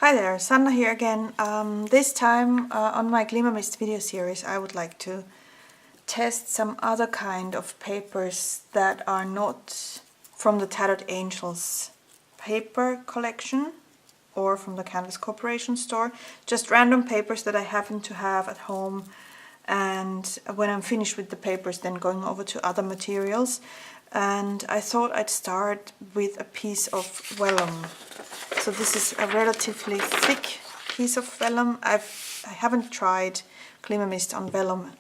Hi there, Sanna here again. This time on my Glimmer Mist video series I would like to test some other kind of papers that are not from the Tattered Angels paper collection or from the Canvas Corporation store. Just random papers that I happen to have at home, and when I'm finished with the papers then going over to other materials. And I thought I'd start with a piece of vellum. So this is a relatively thick piece of vellum. I haven't tried Glimmer Mist on vellum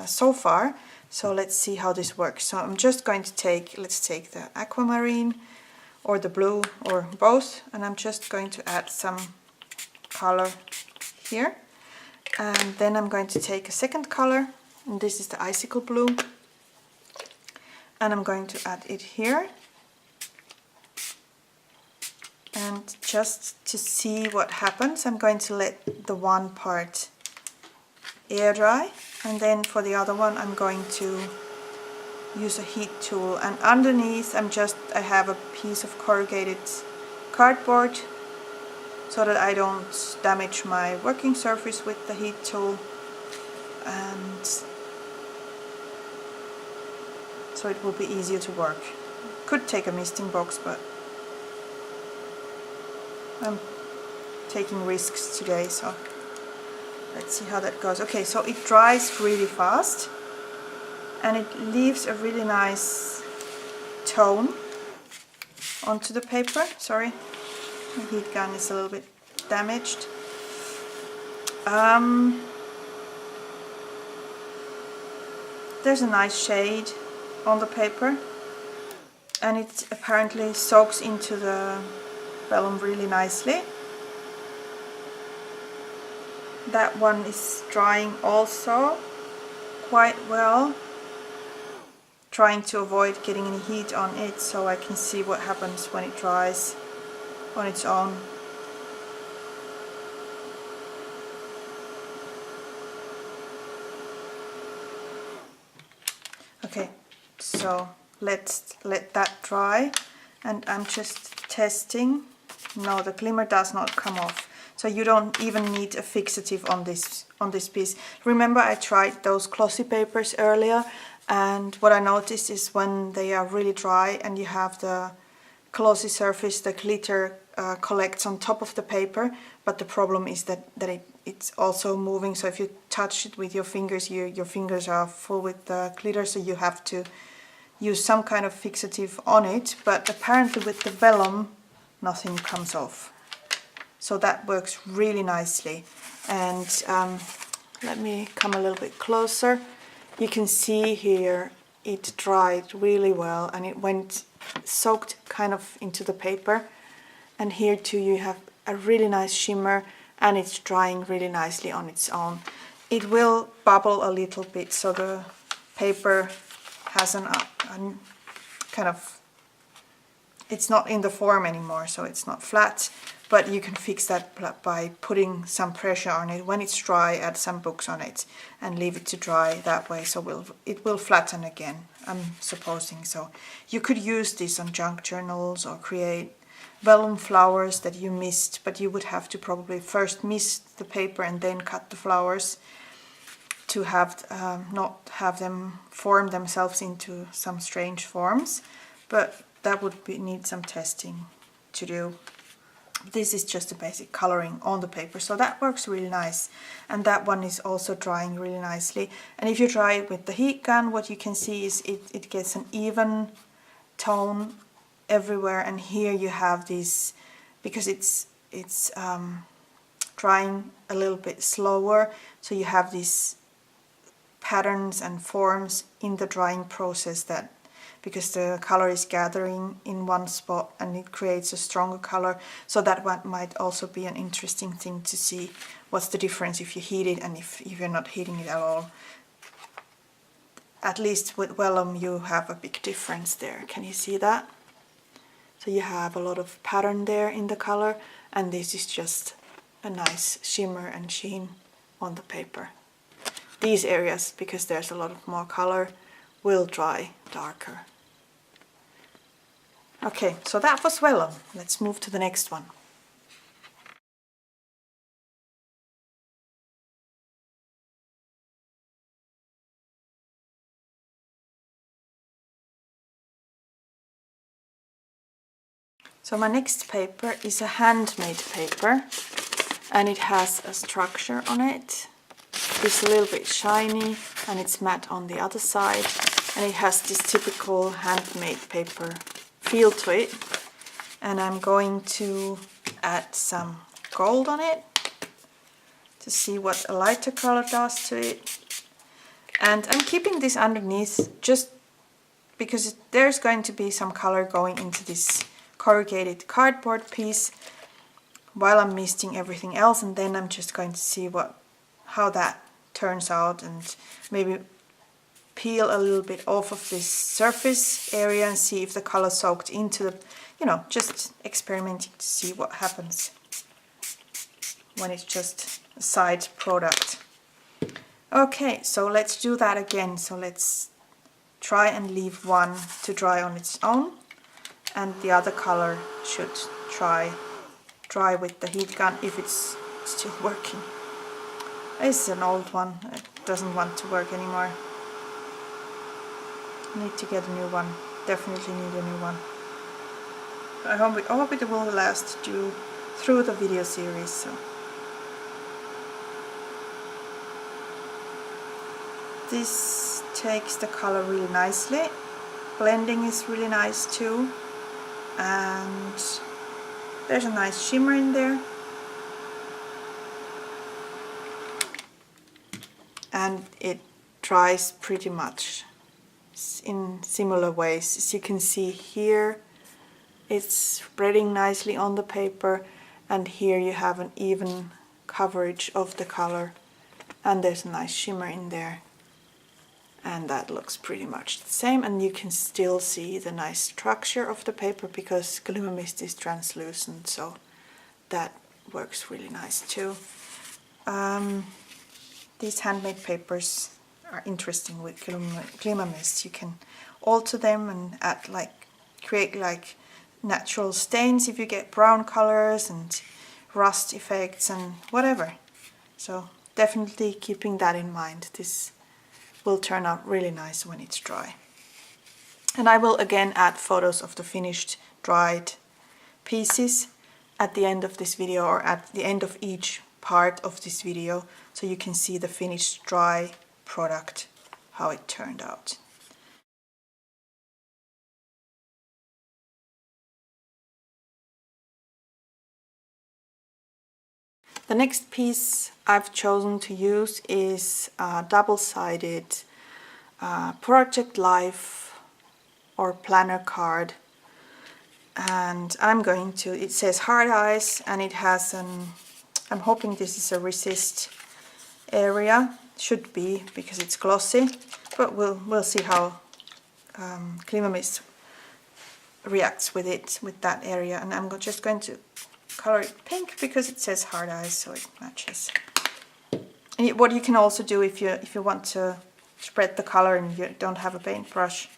so far, so let's see how this works. So I'm just going to let's take the aquamarine or the blue or both, and I'm just going to add some color here. And then I'm going to take a second color, and this is the icicle blue, and I'm going to add it here. And just to see what happens, I'm going to let the one part air dry, and then for the other one I'm going to use a heat tool. And underneath I have a piece of corrugated cardboard so that I don't damage my working surface with the heat tool, and so it will be easier to work. Could take a misting box, but I'm taking risks today, so let's see how that goes. Okay, so it dries really fast and it leaves a really nice tone onto the paper. Sorry, the heat gun is a little bit damaged. There's a nice shade on the paper, and it apparently soaks into the vellum really nicely. That one is drying also quite well. Trying to avoid getting any heat on it so I can see what happens when it dries on its own. Okay, so let's let that dry, and I'm just testing. No, the glimmer does not come off, so you don't even need a fixative on this piece. Remember, I tried those glossy papers earlier, and what I noticed is when they are really dry and you have the glossy surface, the glitter collects on top of the paper, but the problem is that it's also moving, so if you touch it with your fingers, your fingers are full with the glitter, so you have to use some kind of fixative on it. But apparently with the vellum nothing comes off, so that works really nicely. And let me come a little bit closer. You can see here it dried really well, and it went soaked kind of into the paper, and here too you have a really nice shimmer, and it's drying really nicely on its own. It will bubble a little bit, so the paper has an kind of, it's not in the form anymore, so it's not flat, but you can fix that by putting some pressure on it. When it's dry, add some books on it and leave it to dry that way, so it will flatten again, I'm supposing. So you could use this on junk journals or create vellum flowers that you mist, but you would have to probably first mist the paper and then cut the flowers to have not have them form themselves into some strange forms, but that would need some testing to do. This is just a basic coloring on the paper, so that works really nice. And that one is also drying really nicely. And if you dry it with the heat gun, what you can see is it gets an even tone everywhere. And here you have this, because it's drying a little bit slower, so you have these patterns and forms in the drying process, that because the color is gathering in one spot and it creates a stronger color. So that one might also be an interesting thing to see. What's the difference if you heat it and if you're not heating it at all. At least with vellum you have a big difference there. Can you see that? So you have a lot of pattern there in the color, and this is just a nice shimmer and sheen on the paper. These areas, because there's a lot of more color, will dry darker. Okay, so that was vellum. Let's move to the next one. So my next paper is a handmade paper, and it has a structure on it. It's a little bit shiny and it's matte on the other side, and it has this typical handmade paper feel to it. And I'm going to add some gold on it to see what a lighter color does to it. And I'm keeping this underneath just because there's going to be some color going into this corrugated cardboard piece while I'm misting everything else, and then I'm just going to see how that turns out, and maybe peel a little bit off of this surface area and see if the color soaked into the, just experimenting to see what happens when it's just a side product. Okay, so let's do that again. So let's try and leave one to dry on its own, and the other color should dry with the heat gun if it's still working. This is an old one, it doesn't want to work anymore. Need to get a new one, definitely need a new one. I hope it will last through the video series. So. This takes the color really nicely. Blending is really nice too, and there's a nice shimmer in there. And it dries pretty much in similar ways. As you can see here, it's spreading nicely on the paper, and here you have an even coverage of the color, and there's a nice shimmer in there. And that looks pretty much the same, and you can still see the nice structure of the paper because Glimmer Mist is translucent, so that works really nice too. These handmade papers are interesting with Glimmer Mist. You can alter them and create natural stains if you get brown colors and rust effects and whatever. So definitely keeping that in mind. This will turn out really nice when it's dry. And I will again add photos of the finished dried pieces at the end of this video, or at the end of each part of this video, so you can see the finished dry product, how it turned out. The next piece I've chosen to use is a double-sided Project Life or planner card, and it says hard eyes, and it has I'm hoping this is a resist area, should be because it's glossy, but we'll see how Glimmer Mist reacts with that area. And I'm just going to color it pink because it says hard eyes, so it matches. And what you can also do if you want to spread the color and you don't have a paintbrush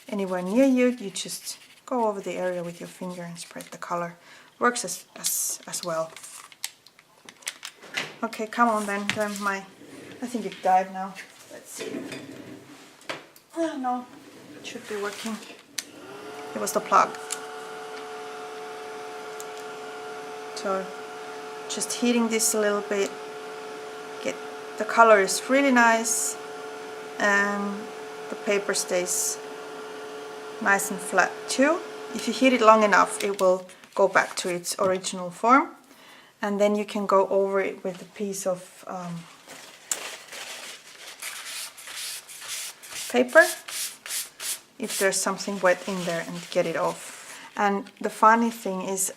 anywhere near you, you just go over the area with your finger and spread the color. Works as well. Okay, come on then. I think it died now. Let's see. Oh no, it should be working. It was the plug. So just heating this a little bit. The color is really nice, and the paper stays nice and flat too. If you heat it long enough, it will go back to its original form, and then you can go over it with a piece of paper if there's something wet in there, and get it off. And the funny thing is,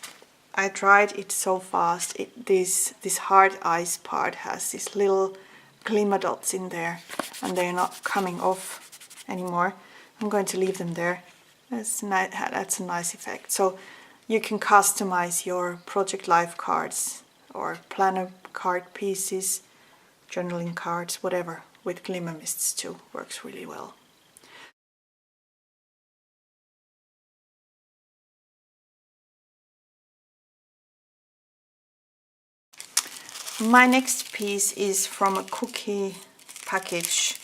I dried it so fast, this hard ice part has these little glimmer dots in there, and they're not coming off anymore. I'm going to leave them there. That's a nice effect. So you can customize your Project Life cards or planner card pieces, journaling cards, whatever, with Glimmer Mists too. Works really well. My next piece is from a cookie package.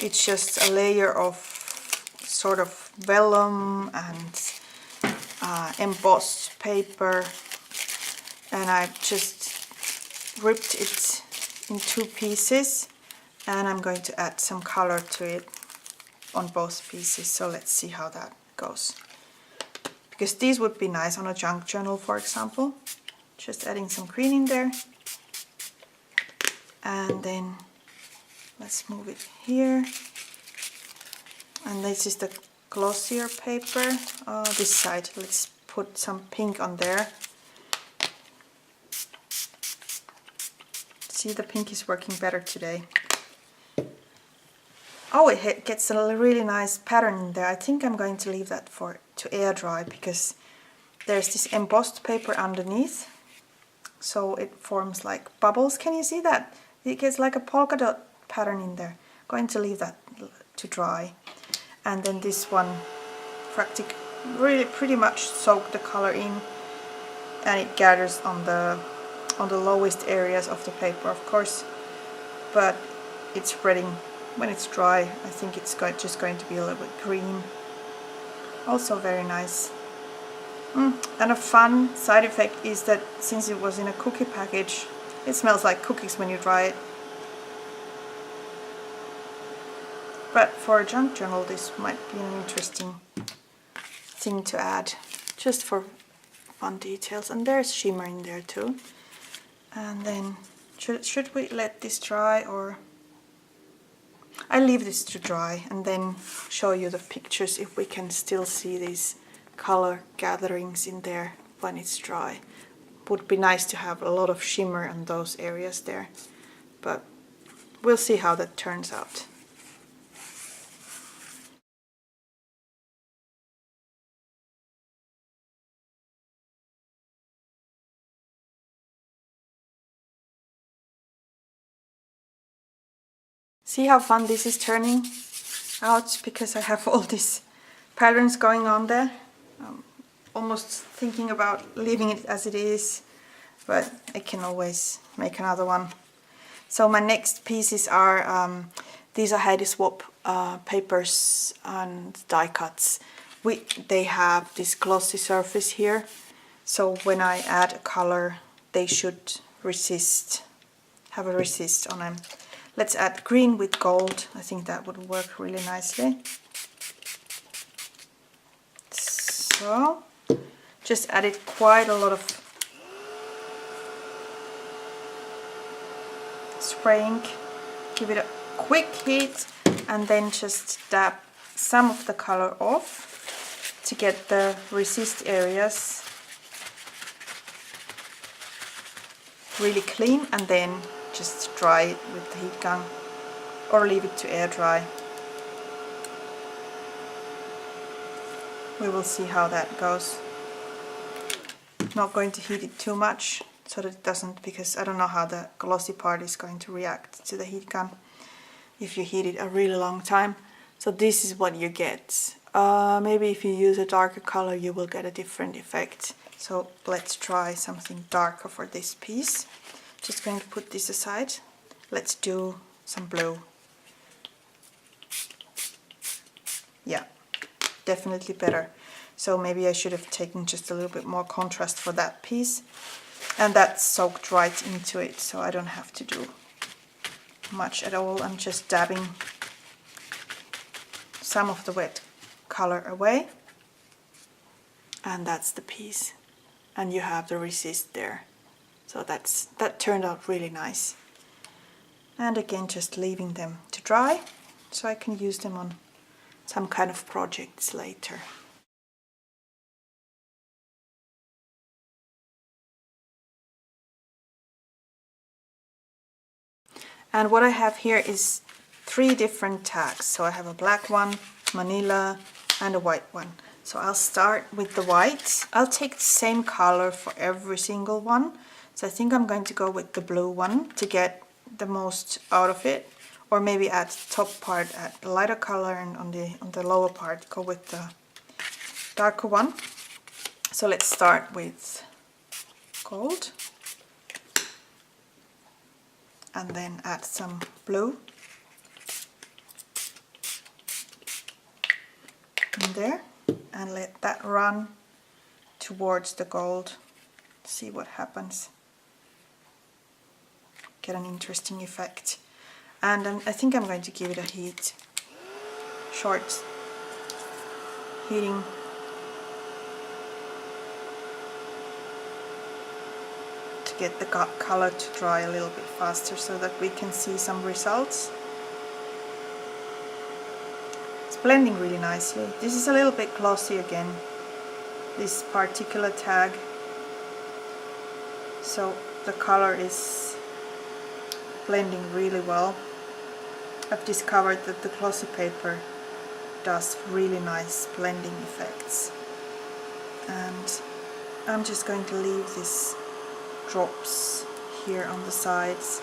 It's just a layer of sort of vellum and embossed paper, and I just ripped it in 2 pieces, and I'm going to add some color to it on both pieces. So let's see how that goes, because these would be nice on a junk journal, for example. Just adding some green in there, and then let's move it here. And this is the glossier paper, this side. Let's put some pink on there. See, the pink is working better today. Oh, it gets a really nice pattern in there. I think I'm going to leave that to air dry, because there's this embossed paper underneath, so it forms like bubbles. Can you see that? It gets like a polka dot pattern in there. Going to leave that to dry. And then this one really pretty much soak the color in, and it gathers on the lowest areas of the paper, of course, but it's spreading when it's dry. I think it's just going to be a little bit green. Also very nice. And a fun side effect is that since it was in a cookie package, it smells like cookies when you dry it. But for a junk journal, this might be an interesting thing to add, just for fun details. And there's shimmer in there too. And then, should we let this dry, or I leave this to dry and then show you the pictures if we can still see these color gatherings in there when it's dry. Would be nice to have a lot of shimmer in those areas there, but we'll see how that turns out. See how fun this is turning out, because I have all these patterns going on there. I'm almost thinking about leaving it as it is, but I can always make another one. So my next pieces are, these are Heidi Swap papers and die cuts. They have this glossy surface here, so when I add a color, they should have a resist on them. Let's add green with gold. I think that would work really nicely. So, just added quite a lot of spray ink. Give it a quick heat and then just dab some of the color off to get the resist areas really clean, and then just dry it with the heat gun or leave it to air dry. We will see how that goes. Not going to heat it too much so that it doesn't, because I don't know how the glossy part is going to react to the heat gun if you heat it a really long time. So this is what you get. Maybe if you use a darker color you will get a different effect. So let's try something darker for this piece. Just going to put this aside. Let's do some blue. Yeah, definitely better. So maybe I should have taken just a little bit more contrast for that piece. And that's soaked right into it, so I don't have to do much at all. I'm just dabbing some of the wet color away. And that's the piece. And you have the resist there. So that turned out really nice. And again, just leaving them to dry so I can use them on some kind of projects later. And what I have here is 3 different tags. So I have a black one, manila, and a white one. So I'll start with the white. I'll take the same color for every single one. So I think I'm going to go with the blue one to get the most out of it, or maybe at the top part add the lighter color, and on the lower part go with the darker one. So let's start with gold and then add some blue in there and let that run towards the gold. See what happens. Get an interesting effect. And I think I'm going to give it a heat. Short heating. To get the color to dry a little bit faster so that we can see some results. It's blending really nicely. This is a little bit glossy again, this particular tag. So the color is blending really well. I've discovered that the glossy paper does really nice blending effects. And I'm just going to leave these drops here on the sides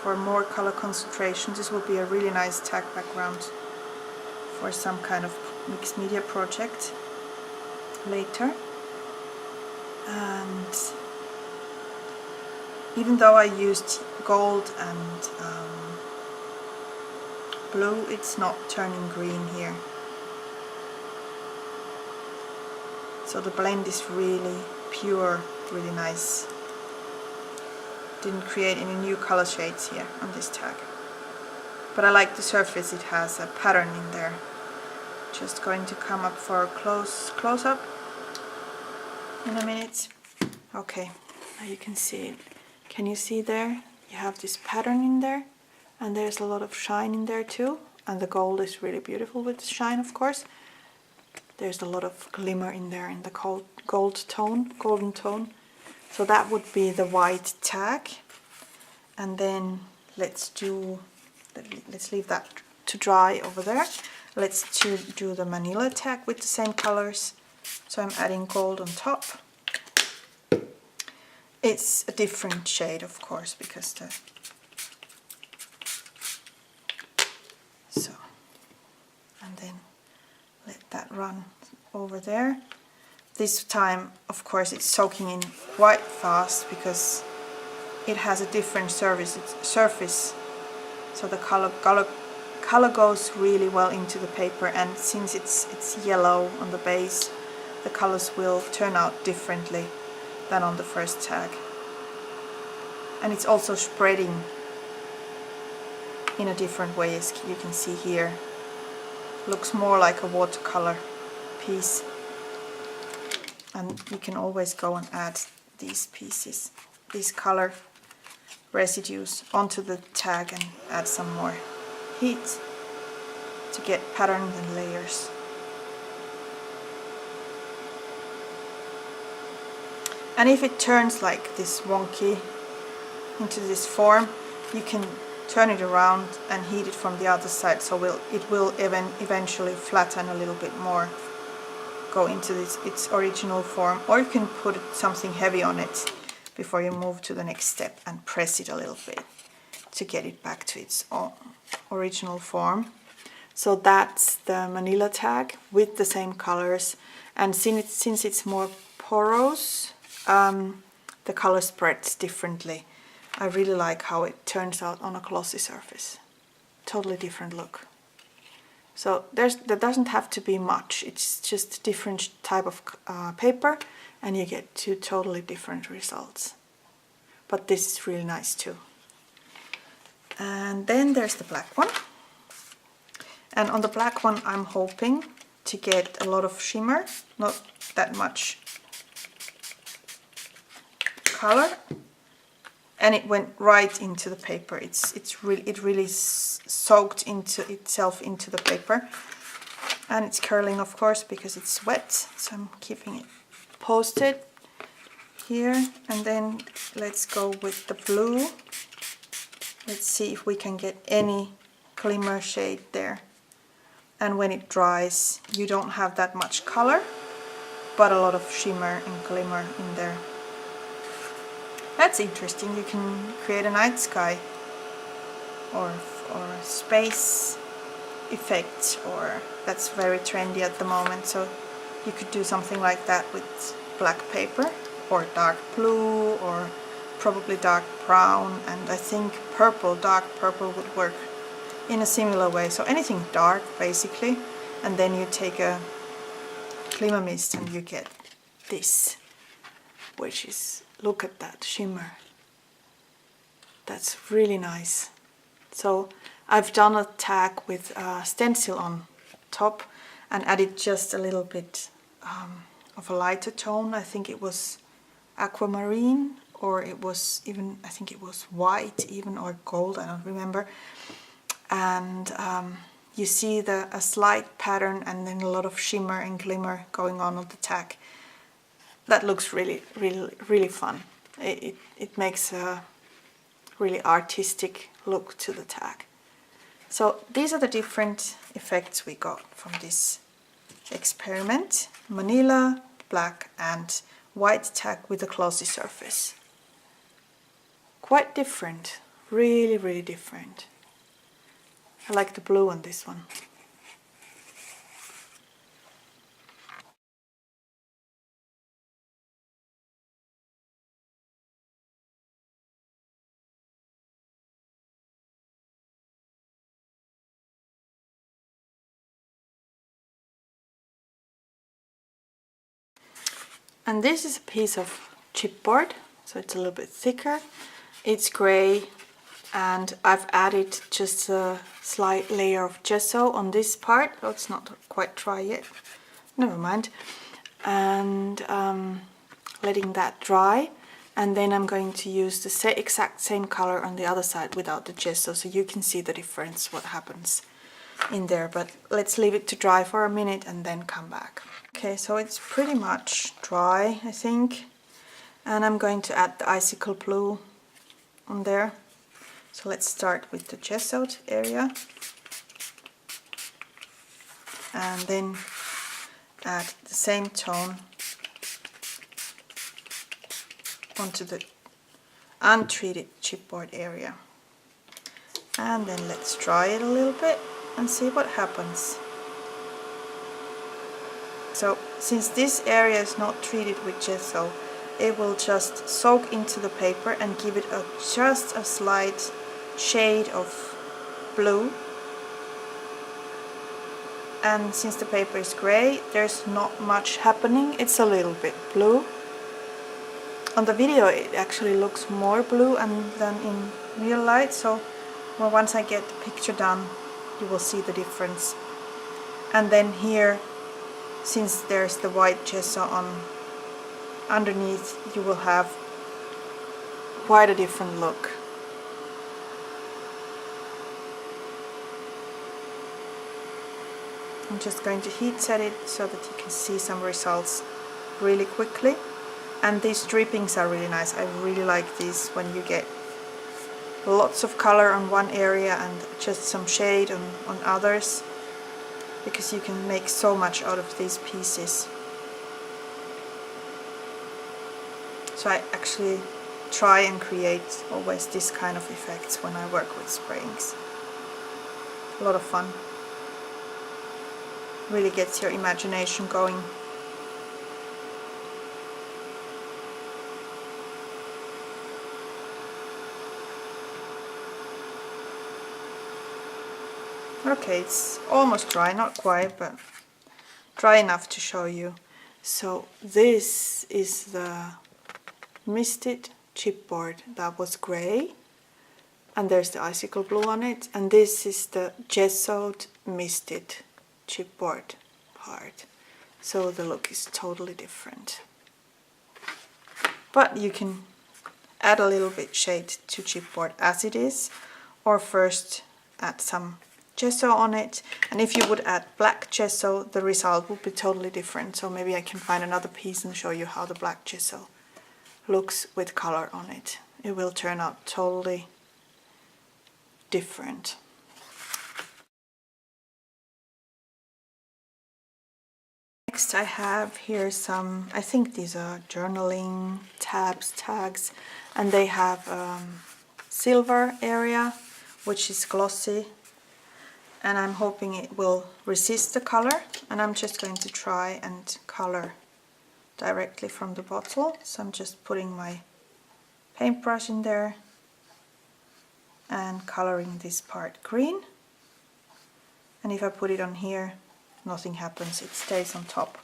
for more color concentration. This will be a really nice tag background for some kind of mixed media project later. And even though I used gold and blue, it's not turning green here. So the blend is really pure, really nice. Didn't create any new color shades here on this tag. But I like the surface, it has a pattern in there. Just going to come up for a close up in a minute. Okay, now you can see it. Can you see there? You have this pattern in there, and there's a lot of shine in there too. And the gold is really beautiful with the shine, of course. There's a lot of glimmer in there in the golden tone. So that would be the white tag. And then let's leave that to dry over there. Let's do the manila tag with the same colors. So I'm adding gold on top. It's a different shade, of course, because so, and then let that run over there. This time, of course, it's soaking in quite fast because it has a different surface. So the color goes really well into the paper, and since it's yellow on the base, the colors will turn out differently than on the first tag. And it's also spreading in a different way, as you can see here. Looks more like a watercolor piece. And you can always go and add these pieces, these color residues onto the tag and add some more heat to get patterns and layers. And if it turns like this wonky into this form, you can turn it around and heat it from the other side, so it will eventually flatten a little bit more, go into its original form. Or you can put something heavy on it before you move to the next step and press it a little bit to get it back to its original form. So that's the manila tag with the same colors, and since it's more porous, the color spreads differently. I really like how it turns out on a glossy surface. Totally different look. So there doesn't have to be much, it's just a different type of paper, and you get two totally different results. But this is really nice too. And then there's the black one. And on the black one I'm hoping to get a lot of shimmer, not that much color. And it went right into the paper. It really soaked itself into the paper, and it's curling, of course, because it's wet. So I'm keeping it posted here. And then let's go with the blue. Let's see if we can get any glimmer shade there. And when it dries, you don't have that much color, but a lot of shimmer and glimmer in there. That's interesting. You can create a night sky or a space effect, or that's very trendy at the moment, so you could do something like that with black paper or dark blue or probably dark brown, and I think dark purple would work in a similar way. So anything dark basically, and then you take a Glimmer Mist and you get this, which is, look at that shimmer. That's really nice. So I've done a tag with a stencil on top and added just a little bit of a lighter tone. I think it was aquamarine, or it was even, I think it was white even, or gold, I don't remember. And you see a slight pattern and then a lot of shimmer and glimmer going on the tag. That looks really, really, really fun. It makes a really artistic look to the tag. So these are the different effects we got from this experiment. Manila, black and white tag with a glossy surface. Quite different, really, really different. I like the blue on this one. And this is a piece of chipboard, so it's a little bit thicker. It's grey, and I've added just a slight layer of gesso on this part. Oh, it's not quite dry yet. Never mind. And letting that dry. And then I'm going to use the exact same color on the other side without the gesso, so you can see the difference, what happens in there. But let's leave it to dry for a minute and then come back. Okay, so it's pretty much dry, I think. And I'm going to add the icicle blue on there. So let's start with the gessoed area. And then add the same tone onto the untreated chipboard area. And then let's dry it a little bit and see what happens. So since this area is not treated with gesso, it will just soak into the paper and give it just a slight shade of blue. And since the paper is grey, there's not much happening, it's a little bit blue. On the video it actually looks more blue than in real light, so once I get the picture done you will see the difference. And then here, since there's the white gesso on underneath, you will have quite a different look. I'm just going to heat set it so that you can see some results really quickly. And these drippings are really nice. I really like these when you get lots of color on one area and just some shade on others, because you can make so much out of these pieces. So I actually try and create always this kind of effects when I work with sprayings. A lot of fun. Really gets your imagination going. Okay, it's almost dry, not quite, but dry enough to show you. So this is the misted chipboard that was grey, and there's the icicle blue on it, and this is the gessoed misted chipboard part. So the look is totally different. But you can add a little bit shade to chipboard as it is, or first add some gesso on it. And if you would add black gesso, the result would be totally different. So maybe I can find another piece and show you how the black gesso looks with color on it. It will turn out totally different. Next I have here some, I think these are journaling tags, and they have silver area, which is glossy, and I'm hoping it will resist the color. And I'm just going to try and color directly from the bottle. So I'm just putting my paintbrush in there and coloring this part green. And if I put it on here, nothing happens, it stays on top.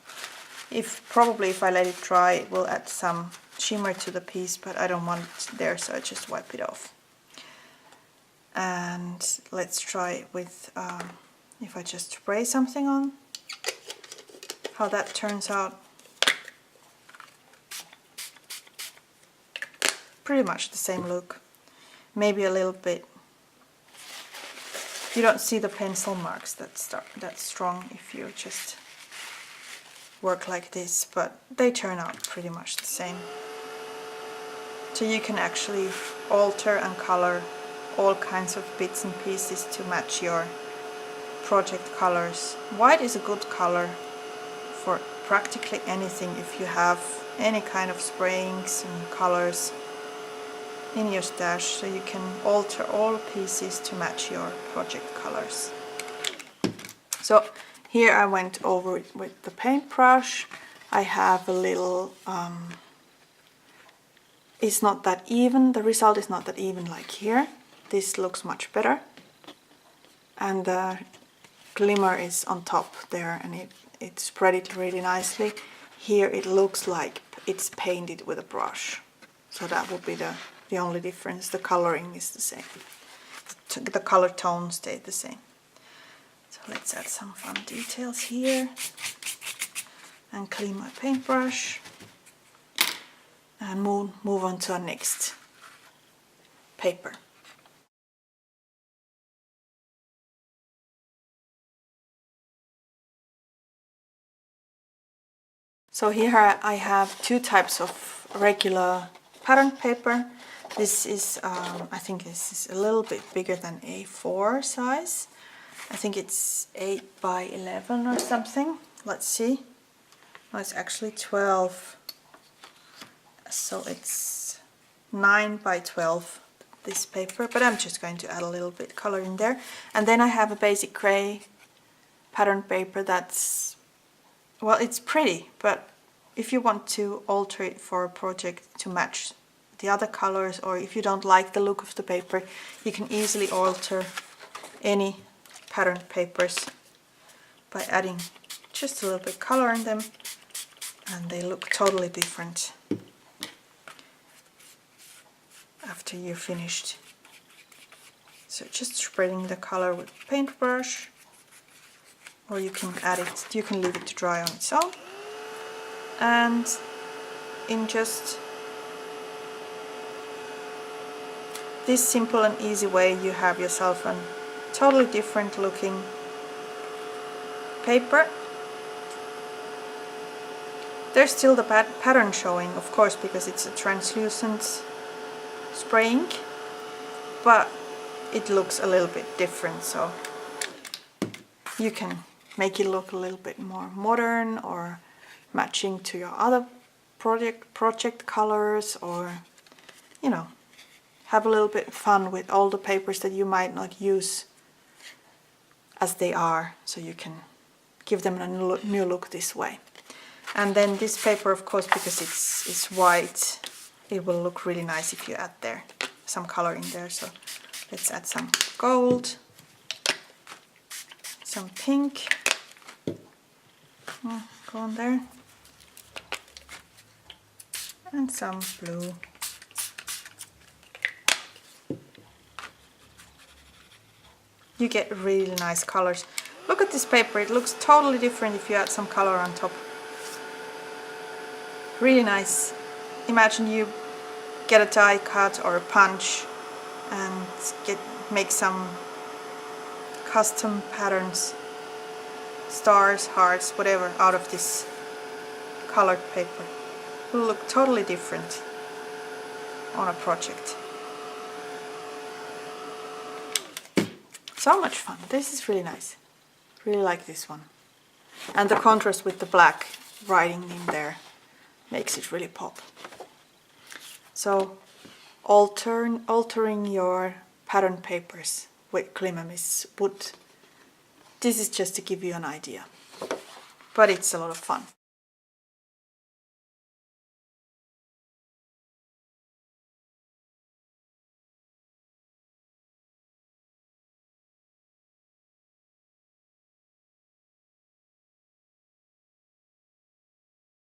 Probably if I let it dry, it will add some shimmer to the piece, but I don't want it there, so I just wipe it off. And let's try it with, if I just spray something on, how that turns out. Pretty much the same look, maybe a little bit. You don't see the pencil marks that strong if you just work like this, but they turn out pretty much the same. So you can actually alter and color all kinds of bits and pieces to match your project colors. White is a good color for practically anything if you have any kind of sprayings and colors in your stash, so you can alter all pieces to match your project colors. So here I went over it with the paintbrush. I have a little, it's not that even, the result is not that even like here. This looks much better. And the glimmer is on top there, and it spread it really nicely. Here it looks like it's painted with a brush. So that would be the only difference. The coloring is the same. The color tone stayed the same. So let's add some fun details here and clean my paintbrush and move on to our next paper. So here I have two types of regular pattern paper. This is, I think this is a little bit bigger than A4 size. I think it's 8 by 11 or something. Let's see. No, it's actually 12. So it's 9 by 12, this paper. But I'm just going to add a little bit color in there. And then I have a basic gray pattern paper that's, well, it's pretty, but if you want to alter it for a project to match the other colors, or if you don't like the look of the paper, you can easily alter any pattern papers by adding just a little bit color in them, and they look totally different after you're finished. So just spreading the color with paintbrush, or you can add it, you can leave it to dry on its own, and in just this simple and easy way you have yourself a totally different looking paper. There's still the pattern showing, of course, because it's a translucent spray ink, but it looks a little bit different, so you can make it look a little bit more modern or matching to your other project colors, or, you know, have a little bit of fun with all the papers that you might not use as they are, so you can give them a new look this way. And then this paper, of course, because it's white, it will look really nice if you add there some color in there. So let's add some gold, some pink, go on there, and some blue. You get really nice colors. Look at this paper, it looks totally different if you add some color on top. Really nice. Imagine you get a die cut or a punch and make some custom patterns, stars, hearts, whatever, out of this colored paper. It will look totally different on a project. So much fun. This is really nice. Really like this one. And the contrast with the black writing in there makes it really pop. So altering your pattern papers with Glimmer Mists this is just to give you an idea, but it's a lot of fun.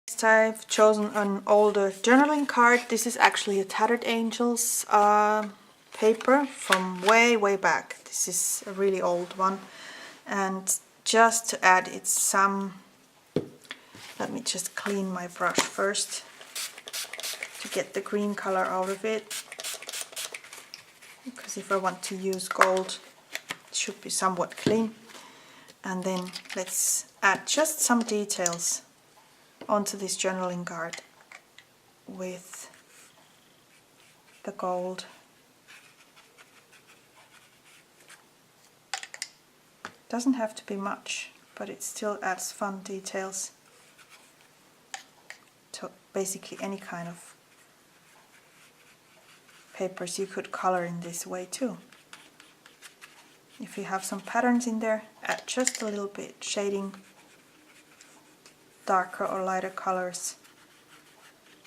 Next I've chosen an older journaling card. This is actually a Tattered Angels paper from way back. This is a really old one. And just to add it some, let me just clean my brush first to get the green color out of it. Because if I want to use gold, it should be somewhat clean. And then let's add just some details onto this journaling card with the gold. Doesn't have to be much, but it still adds fun details to basically any kind of papers you could color in this way too. If you have some patterns in there, add just a little bit, shading darker or lighter colors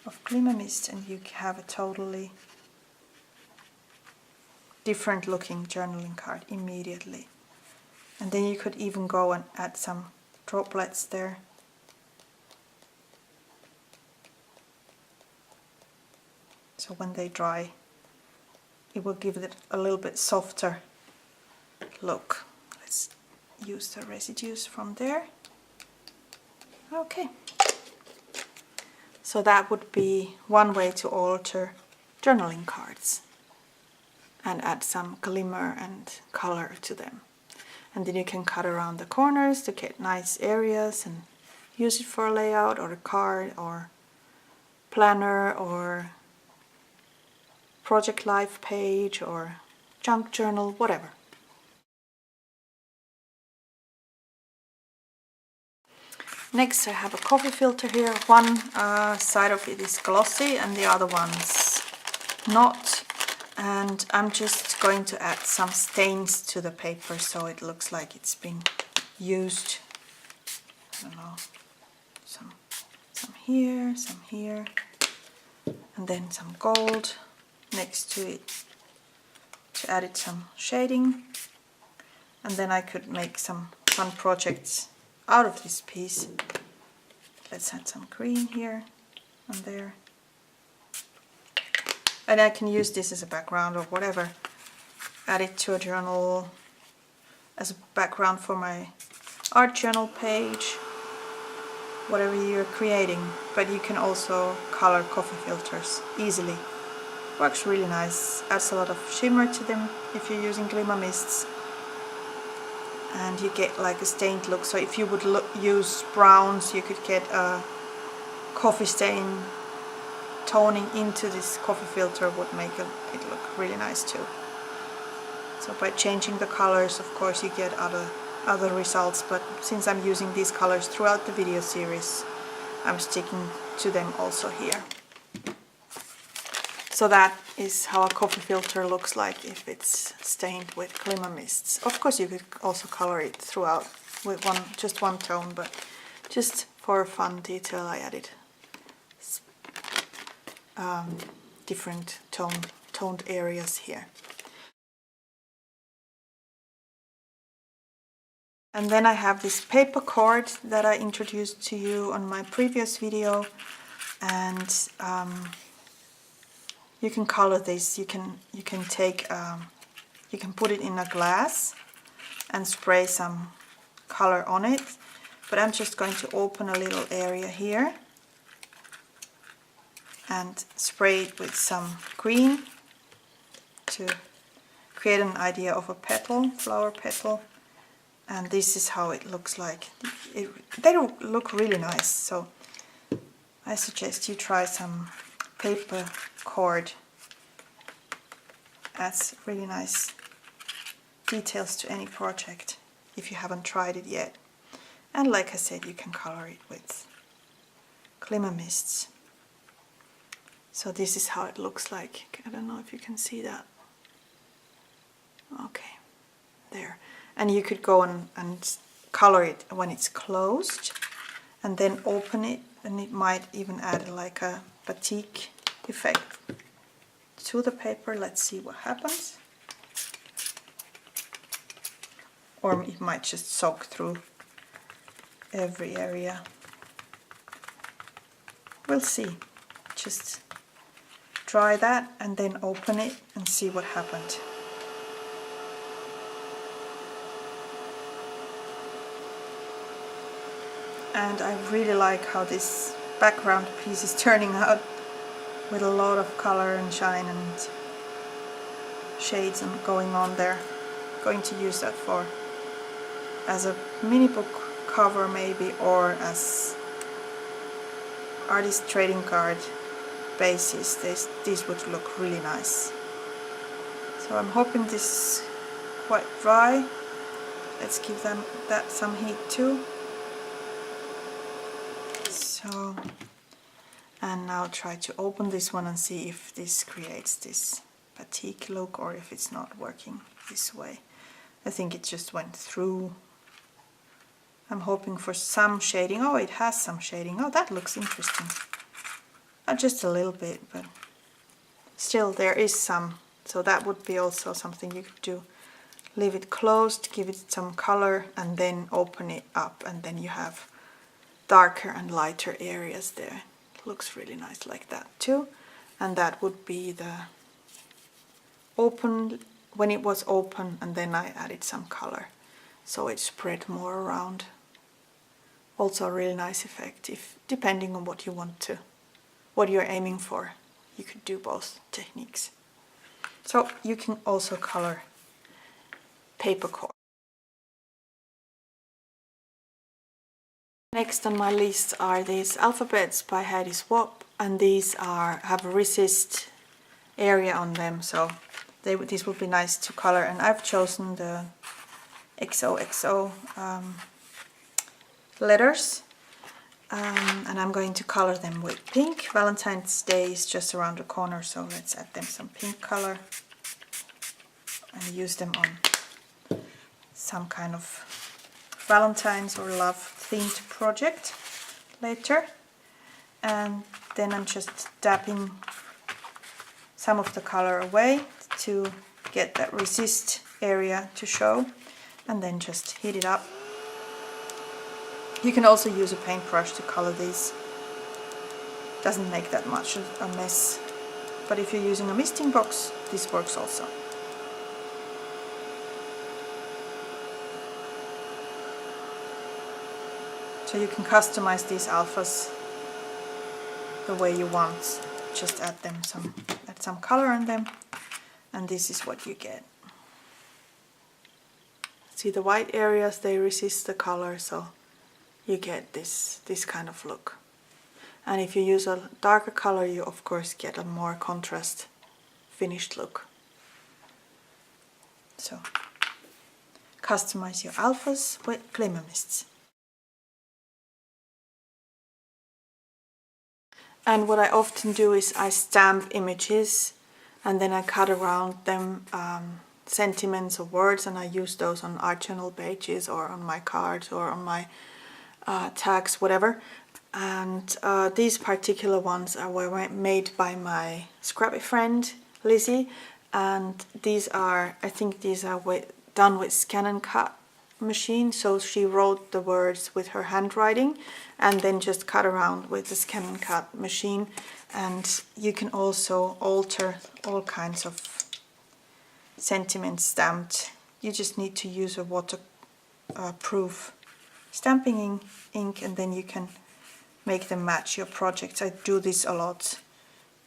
of Glimmer Mist, and you have a totally different looking journaling card immediately. And then you could even go and add some droplets there. So when they dry, it will give it a little bit softer look. Let's use the residues from there. Okay. So that would be one way to alter journaling cards and add some glimmer and color to them. And then you can cut around the corners to get nice areas and use it for a layout or a card or planner or project life page or junk journal, whatever. Next I have a coffee filter here. One side of it is glossy and the other one's not. And I'm just going to add some stains to the paper so it looks like it's been used. I don't know, some here, and then some gold next to it to add it some shading. And then I could make some fun projects out of this piece. Let's add some green here and there. And I can use this as a background or whatever. Add it to a journal as a background for my art journal page. Whatever you're creating. But you can also color coffee filters easily. Works really nice. Adds a lot of shimmer to them if you're using Glimmer Mists. And you get like a stained look. So if you would use browns, you could get a coffee stain toning into this coffee filter would make it look really nice too. So by changing the colors, of course, you get other results, but since I'm using these colors throughout the video series, I'm sticking to them also here. So that is how a coffee filter looks like if it's stained with Glimmer Mists. Of course you could also color it throughout with just one tone, but just for fun detail I added different toned areas here. And then I have this paper cord that I introduced to you on my previous video, and you can color this. You can take you can put it in a glass and spray some color on it, but I'm just going to open a little area here and spray it with some green to create an idea of a petal, flower petal. And this is how it looks like. They look really nice, so I suggest you try some paper cord. Adds really nice details to any project if you haven't tried it yet. And like I said, you can color it with Glimmer Mists. So this is how it looks like. I don't know if you can see that. Okay, there. And you could go and color it when it's closed and then open it, and it might even add like a batik effect to the paper. Let's see what happens. Or it might just soak through every area. we'll see. Just try that and then open it and see what happened. And I really like how this background piece is turning out with a lot of color and shine and shades and going on there. Going to use that for as a mini book cover maybe, or as artist trading card bases. These would look really nice. So I'm hoping this is quite dry. Let's give that some heat too. So, and now try to open this one and see if this creates this batik look or if it's not working this way. I think it just went through. I'm hoping for some shading. Oh, it has some shading. Oh, that looks interesting. Just a little bit, but still there is some. So that would be also something you could do. Leave it closed, give it some color, and then open it up, and then you have darker and lighter areas there. It looks really nice like that too. And that would be the open, when it was open, and then I added some color so it spread more around. Also a really nice effect, if depending on what you want to, what you're aiming for. You could do both techniques. So you can also color paper cord. Next on my list are these alphabets by Heidi Swapp, and these have a resist area on them, so these would be nice to color. And I've chosen the XOXO letters, and I'm going to color them with pink. Valentine's Day is just around the corner, so let's add them some pink color and use them on some kind of Valentine's or love themed project later. And then I'm just dabbing some of the color away to get that resist area to show, and then just heat it up. You can also use a paintbrush to color these. Doesn't make that much of a mess, but if you're using a misting box, this works also. So you can customize these alphas the way you want. Just add some color on them, and this is what you get. See the white areas, they resist the color, so you get this kind of look. And if you use a darker color, you of course get a more contrast finished look. So customize your alphas with Glimmer Mists. And what I often do is I stamp images and then I cut around them sentiments or words, and I use those on art journal pages or on my cards or on my tags, whatever. And these particular ones were made by my scrappy friend Lizzie, and these are, I think these are done with scan and cut machine. So she wrote the words with her handwriting and then just cut around with the scan and cut machine. And you can also alter all kinds of sentiments stamped. You just need to use a waterproof stamping ink, and then you can make them match your projects. I do this a lot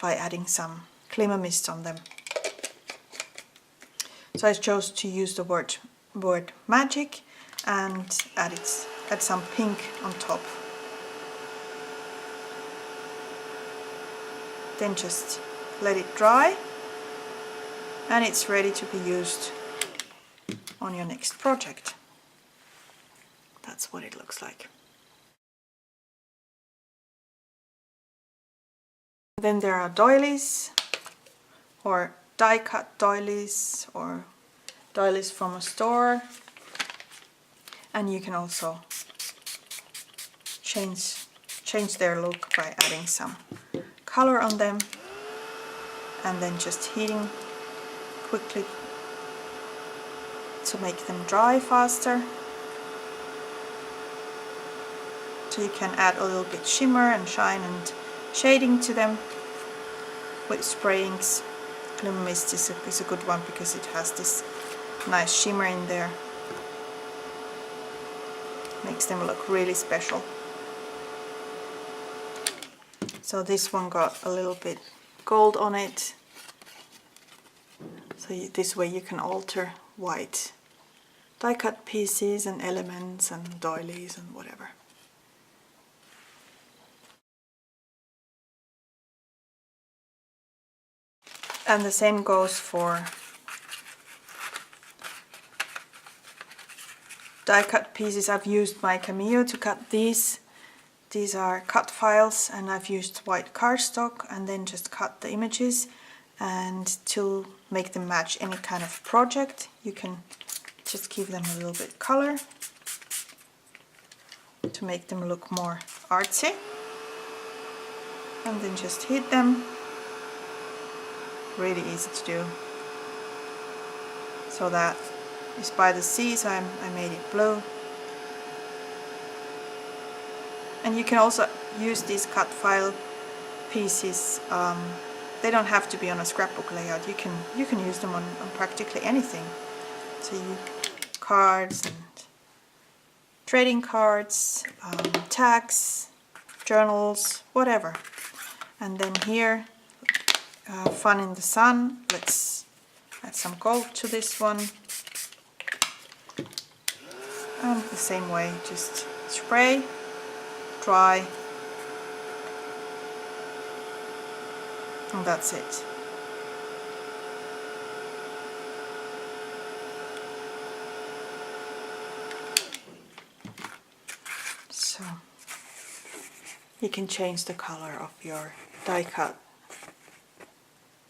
by adding some Glimmer Mist on them. So I chose to use the word magic and add some pink on top. Then just let it dry, and it's ready to be used on your next project. That's what it looks like. Then there are doilies, or die cut doilies, or doilies from a store, and you can also change their look by adding some color on them and then just heating quickly to make them dry faster. So you can add a little bit shimmer and shine and shading to them with spray inks. Glimmer Mist is a good one because it has this nice shimmer in there. Makes them look really special. So this one got a little bit gold on it. So this way you can alter white die cut pieces and elements and doilies and whatever. And the same goes for die cut pieces. I've used my Cameo to cut these. These are cut files, and I've used white cardstock and then just cut the images. And to make them match any kind of project, you can just give them a little bit color to make them look more artsy. And then just hit them. Really easy to do. So that is by the sea, so I made it blue. And you can also use these cut file pieces. They don't have to be on a scrapbook layout. You can use them on practically anything. So cards and trading cards, tags, journals, whatever. And then here, fun in the sun. Let's add some gold to this one. And the same way, just spray, dry, and that's it. So you can change the color of your die cut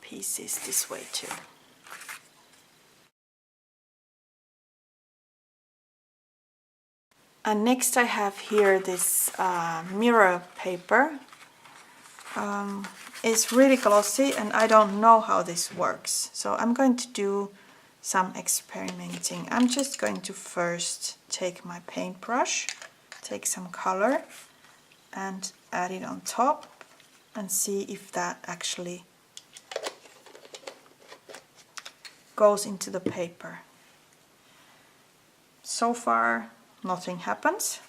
pieces this way too. And next I have here this mirror paper. It's really glossy and I don't know how this works. So I'm going to do some experimenting. I'm just going to first take my paintbrush, take some color and add it on top and see if that actually goes into the paper. So far nothing happens.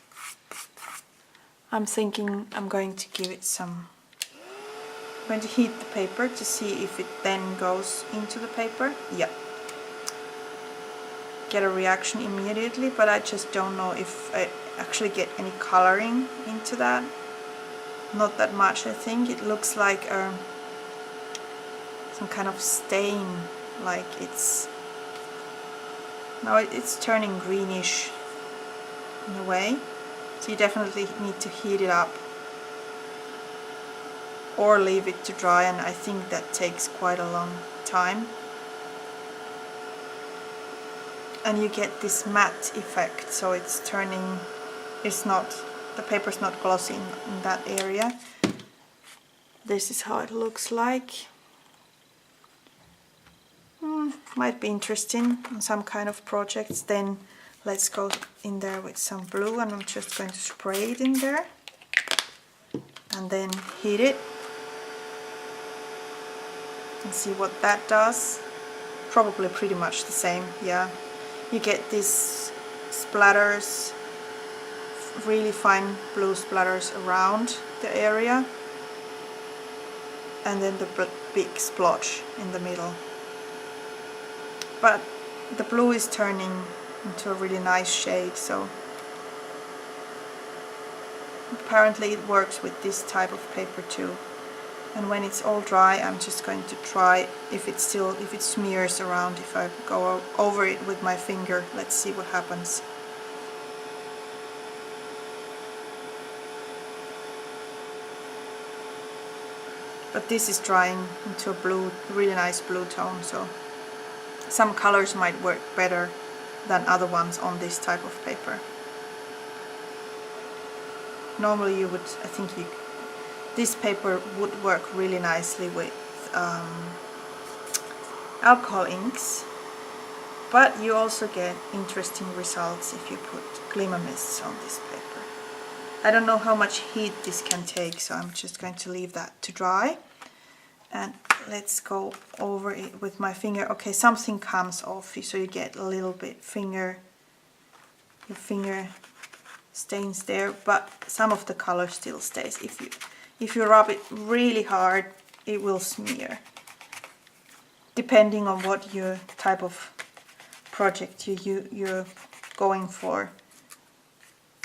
I'm thinking I'm going to give it some... I'm going to heat the paper to see if it then goes into the paper. Yeah. Get a reaction immediately, but I just don't know if I actually get any coloring into that. Not that much, I think. It looks like some kind of stain, like it's... No, it's turning greenish in a way. So you definitely need to heat it up or leave it to dry, and I think that takes quite a long time. And you get this matte effect, so it's turning, it's not, the paper's not glossy in that area. This is how it looks like. Might be interesting on some kind of projects. Then let's go in there with some blue, and I'm just going to spray it in there and then heat it and see what that does. Probably pretty much the same, yeah. You get these splatters, really fine blue splatters around the area, and then the big splotch in the middle. But the blue is turning into a really nice shade, so apparently it works with this type of paper too. And when it's all dry, I'm just going to try if it smears around, if I go over it with my finger. Let's see what happens. But this is drying into a blue, really nice blue tone, so some colors might work better than other ones on this type of paper. Normally you would, I think this paper would work really nicely with alcohol inks, but you also get interesting results if you put Glimmer Mists on this paper. I don't know how much heat this can take, so I'm just going to leave that to dry. And let's go over it with my finger. Okay, something comes off, so you get a little bit your finger stains there, but some of the color still stays. If you rub it really hard, it will smear, depending on what your type of project you're going for.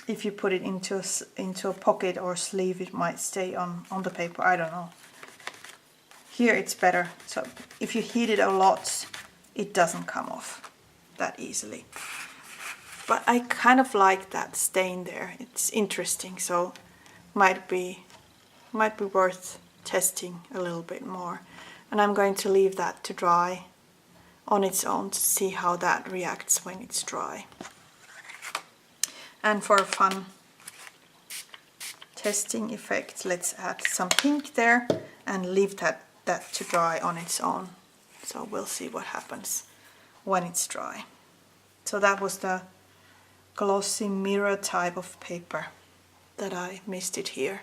If you put it into a pocket or sleeve, it might stay on the paper. I don't know. Here it's better. So if you heat it a lot, it doesn't come off that easily. But I kind of like that stain there. It's interesting, so might be worth testing a little bit more. And I'm going to leave that to dry on its own to see how that reacts when it's dry. And for a fun testing effect, let's add some pink there and leave that to dry on its own. So we'll see what happens when it's dry. So that was the glossy mirror type of paper that I misted here.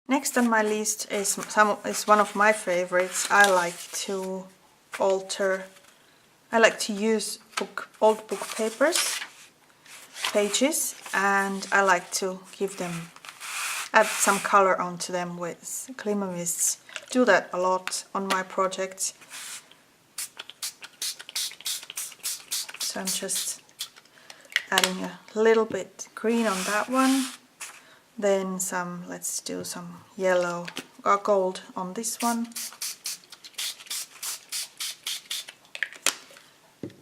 Next on my list is one of my favorites. I like to use old book pages, and I like to add some color onto them with Glimmer Mists. Do that a lot on my projects. So I'm just adding a little bit green on that one. Then let's do some yellow or gold on this one.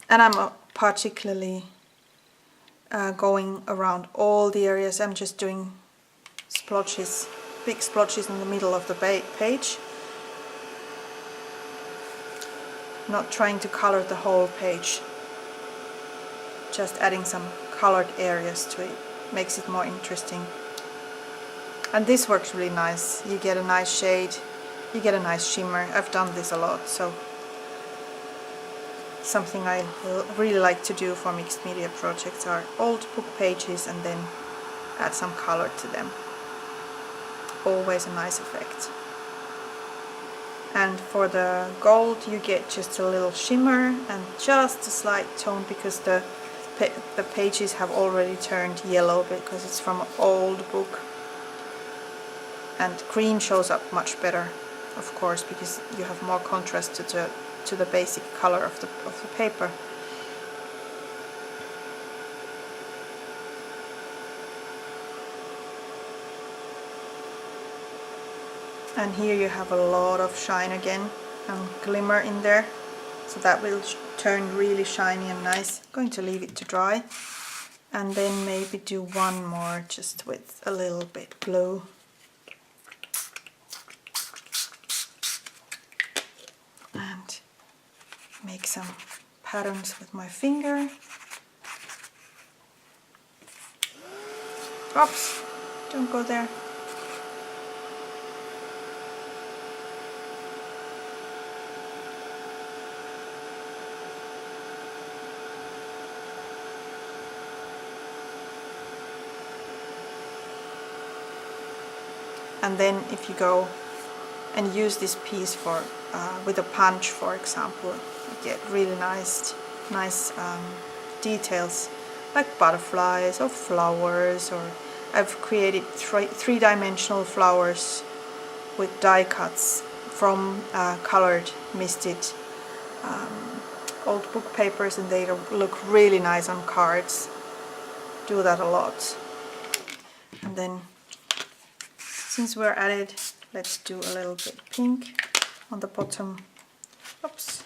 And I'm particularly going around all the areas. I'm just doing splotches, big splotches in the middle of the page. Not trying to color the whole page. Just adding some colored areas to it. Makes it more interesting. And this works really nice. You get a nice shade, you get a nice shimmer. I've done this a lot, so something I really like to do for mixed media projects are old book pages and then add some color to them. Always a nice effect. And for the gold you get just a little shimmer and just a slight tone, because the pages have already turned yellow because it's from an old book. And green shows up much better, of course, because you have more contrast to the basic color of the paper. And here you have a lot of shine again and glimmer in there, so that will turn really shiny and nice. I'm going to leave it to dry and then maybe do one more just with a little bit blue. And make some patterns with my finger. Oops, don't go there. And then if you go and use this piece for with a punch, for example, you get really nice details like butterflies or flowers, or I've created three-dimensional flowers with die cuts from colored misted old book papers, and they look really nice on cards. Do that a lot. And then since we're at it, let's do a little bit pink on the bottom. Oops.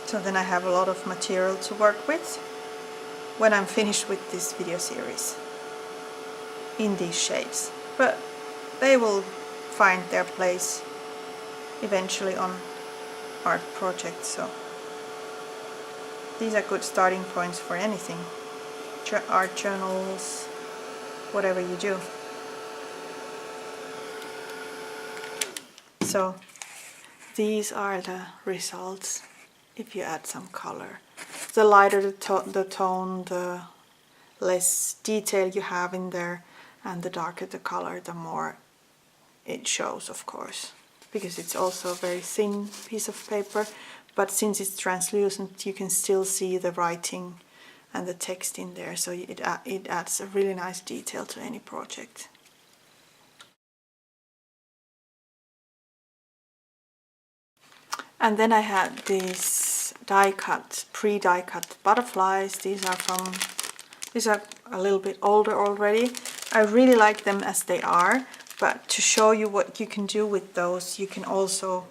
So then I have a lot of material to work with when I'm finished with this video series in these shades. But they will find their place eventually on art projects, so these are good starting points for anything. Art journals, whatever you do. So these are the results if you add some color. The lighter the tone, the less detail you have in there, and the darker the color, the more it shows, of course, because it's also a very thin piece of paper, but since it's translucent you can still see the writing and the text in there, so it adds a really nice detail to any project. And then I had these pre-die cut butterflies. These are a little bit older already. I really like them as they are, but to show you what you can do with those, you can also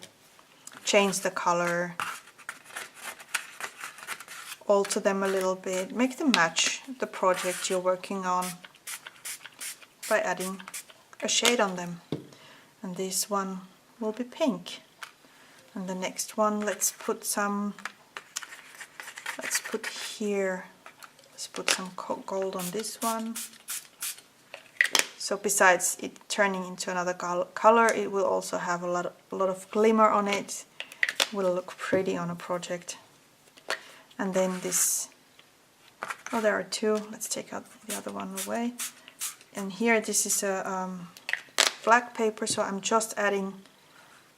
change the color, alter them a little bit, make them match the project you're working on by adding a shade on them. And this one will be pink. And the next one, let's put some gold on this one. So besides it turning into another color, it will also have a lot of glimmer on it. It will look pretty on a project. And then this, oh, there are two. Let's take out the other one away. And here, this is a black paper, so I'm just adding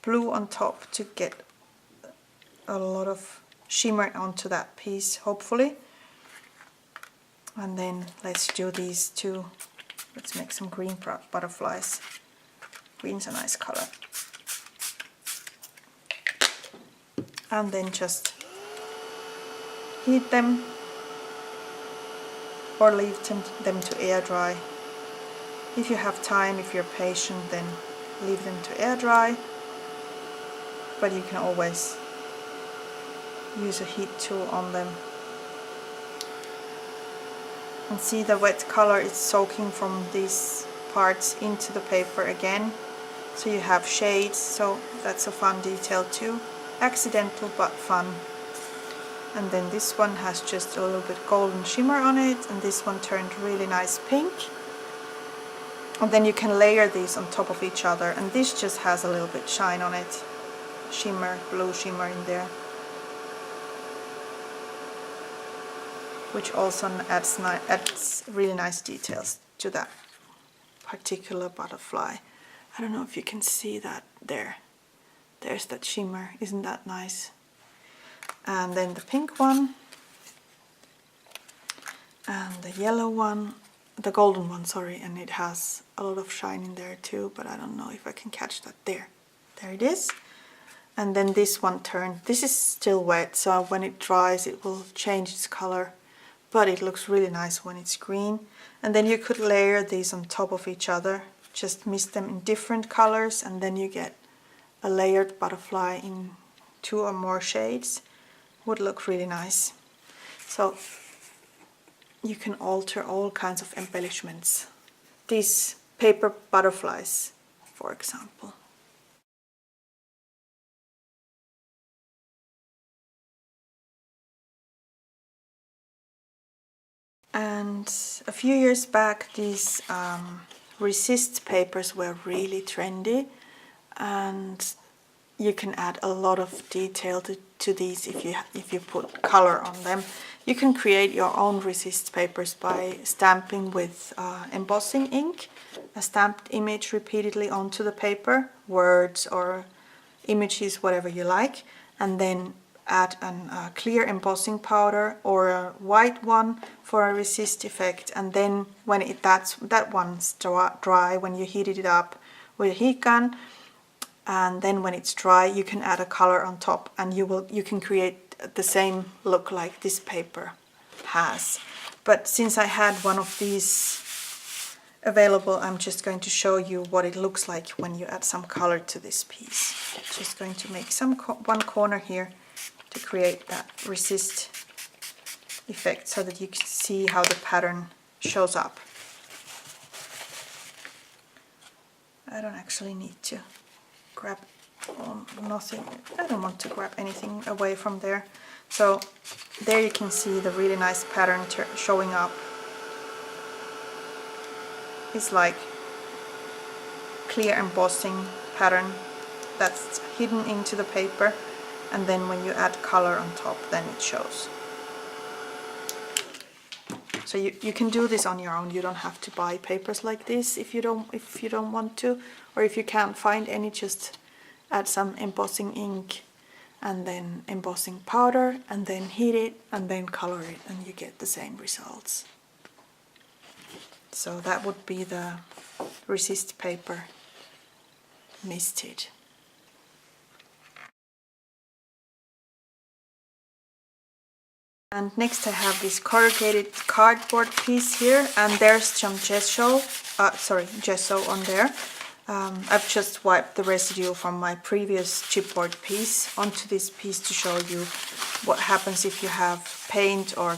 blue on top to get a lot of shimmer onto that piece, hopefully. And then let's do these two. Let's make some green butterflies. Green's a nice color. And then just heat them or leave them to air dry. If you have time, if you're patient, then leave them to air dry. But you can always use a heat tool on them. And see, the wet color is soaking from these parts into the paper again. So you have shades, so that's a fun detail too. Accidental but fun. And then this one has just a little bit golden shimmer on it, and this one turned really nice pink. And then you can layer these on top of each other, and this just has a little bit shine on it. Shimmer, blue shimmer in there. Which also adds really nice details to that particular butterfly. I don't know if you can see that there. There's that shimmer, isn't that nice? And then the pink one, and the yellow one, the golden one, sorry, and it has a lot of shine in there too, but I don't know if I can catch that there. There it is. And then this one turned, this is still wet, so when it dries it will change its color, but it looks really nice when it's green. And then you could layer these on top of each other, just mist them in different colors, and then you get a layered butterfly in 2 or more shades. Would look really nice. So you can alter all kinds of embellishments. These paper butterflies, for example. And a few years back, these resist papers were really trendy, and you can add a lot of detail to these if you put color on them. You can create your own resist papers by stamping with embossing ink, a stamped image repeatedly onto the paper, words or images, whatever you like, and then add a clear embossing powder or a white one for a resist effect. And then when that one's dry, when you heated it up with a heat gun, and then when it's dry you can add a color on top, and you can create the same look like this paper has. But since I had one of these available, I'm just going to show you what it looks like when you add some color to this piece. Just going to make one corner here to create that resist effect so that you can see how the pattern shows up. I don't actually need to grab nothing. I don't want to grab anything away from there. So there you can see the really nice pattern showing up. is like clear embossing pattern that's hidden into the paper, and then when you add color on top, then it shows. So you can do this on your own. You don't have to buy papers like this if you don't want to, or if you can't find any, just add some embossing ink and then embossing powder and then heat it and then color it, and you get the same results. So that would be the resist paper misted. And next I have this corrugated cardboard piece here, and there's some gesso on there. I've just wiped the residue from my previous chipboard piece onto this piece to show you what happens if you have paint or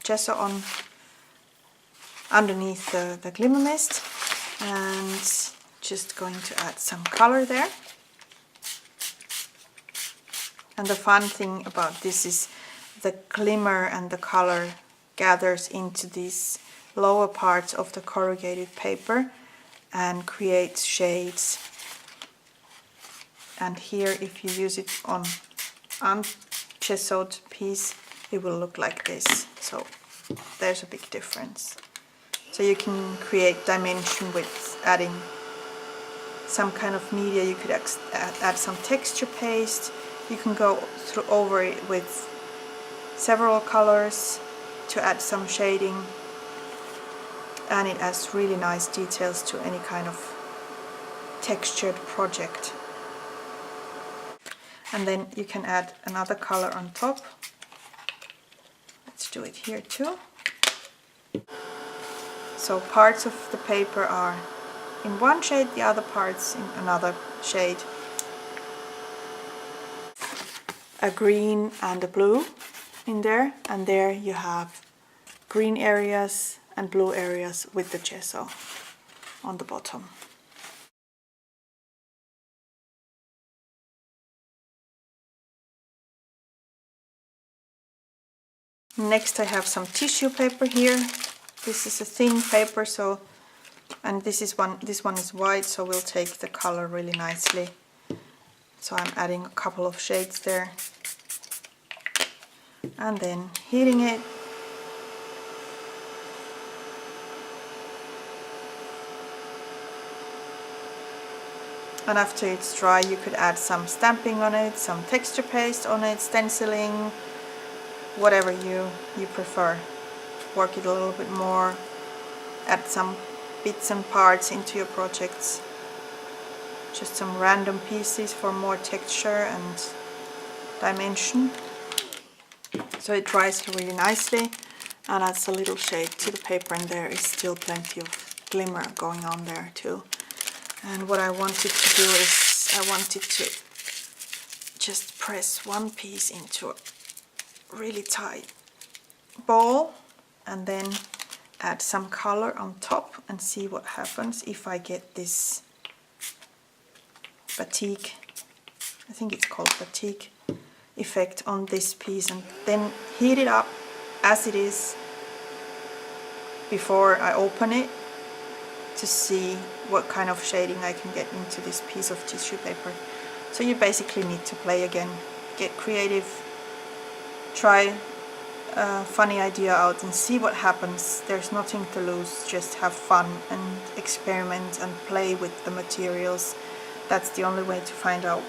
gesso on underneath the Glimmer Mist. And just going to add some color there. And the fun thing about this is the glimmer and the color gathers into these lower parts of the corrugated paper and creates shades. And here, if you use it on ungessoed piece, it will look like this. So there's a big difference. So you can create dimension with adding some kind of media. You could add some texture paste. You can go over it with several colors to add some shading, and it adds really nice details to any kind of textured project. And then you can add another color on top. Let's do it here too. So parts of the paper are in one shade, the other parts in another shade. A green and a blue in there, and there you have green areas and blue areas with the gesso on the bottom. Next I have some tissue paper here. This is a thin paper, and this one is white, so we'll take the color really nicely. So I'm adding a couple of shades there and then heating it. And after it's dry, you could add some stamping on it, some texture paste on it, stenciling, whatever you prefer. Work it a little bit more, add some bits and parts into your projects. Just some random pieces for more texture and dimension. So it dries really nicely and adds a little shade to the paper, and there is still plenty of glimmer going on there too. And what I wanted to do is I wanted to just press one piece into a really tight ball and then add some color on top and see what happens if I get this batik, I think it's called batik effect on this piece, and then heat it up as it is before I open it to see what kind of shading I can get into this piece of tissue paper. So you basically need to play again, get creative, try a funny idea out and see what happens. There's nothing to lose, just have fun and experiment and play with the materials. That's the only way to find out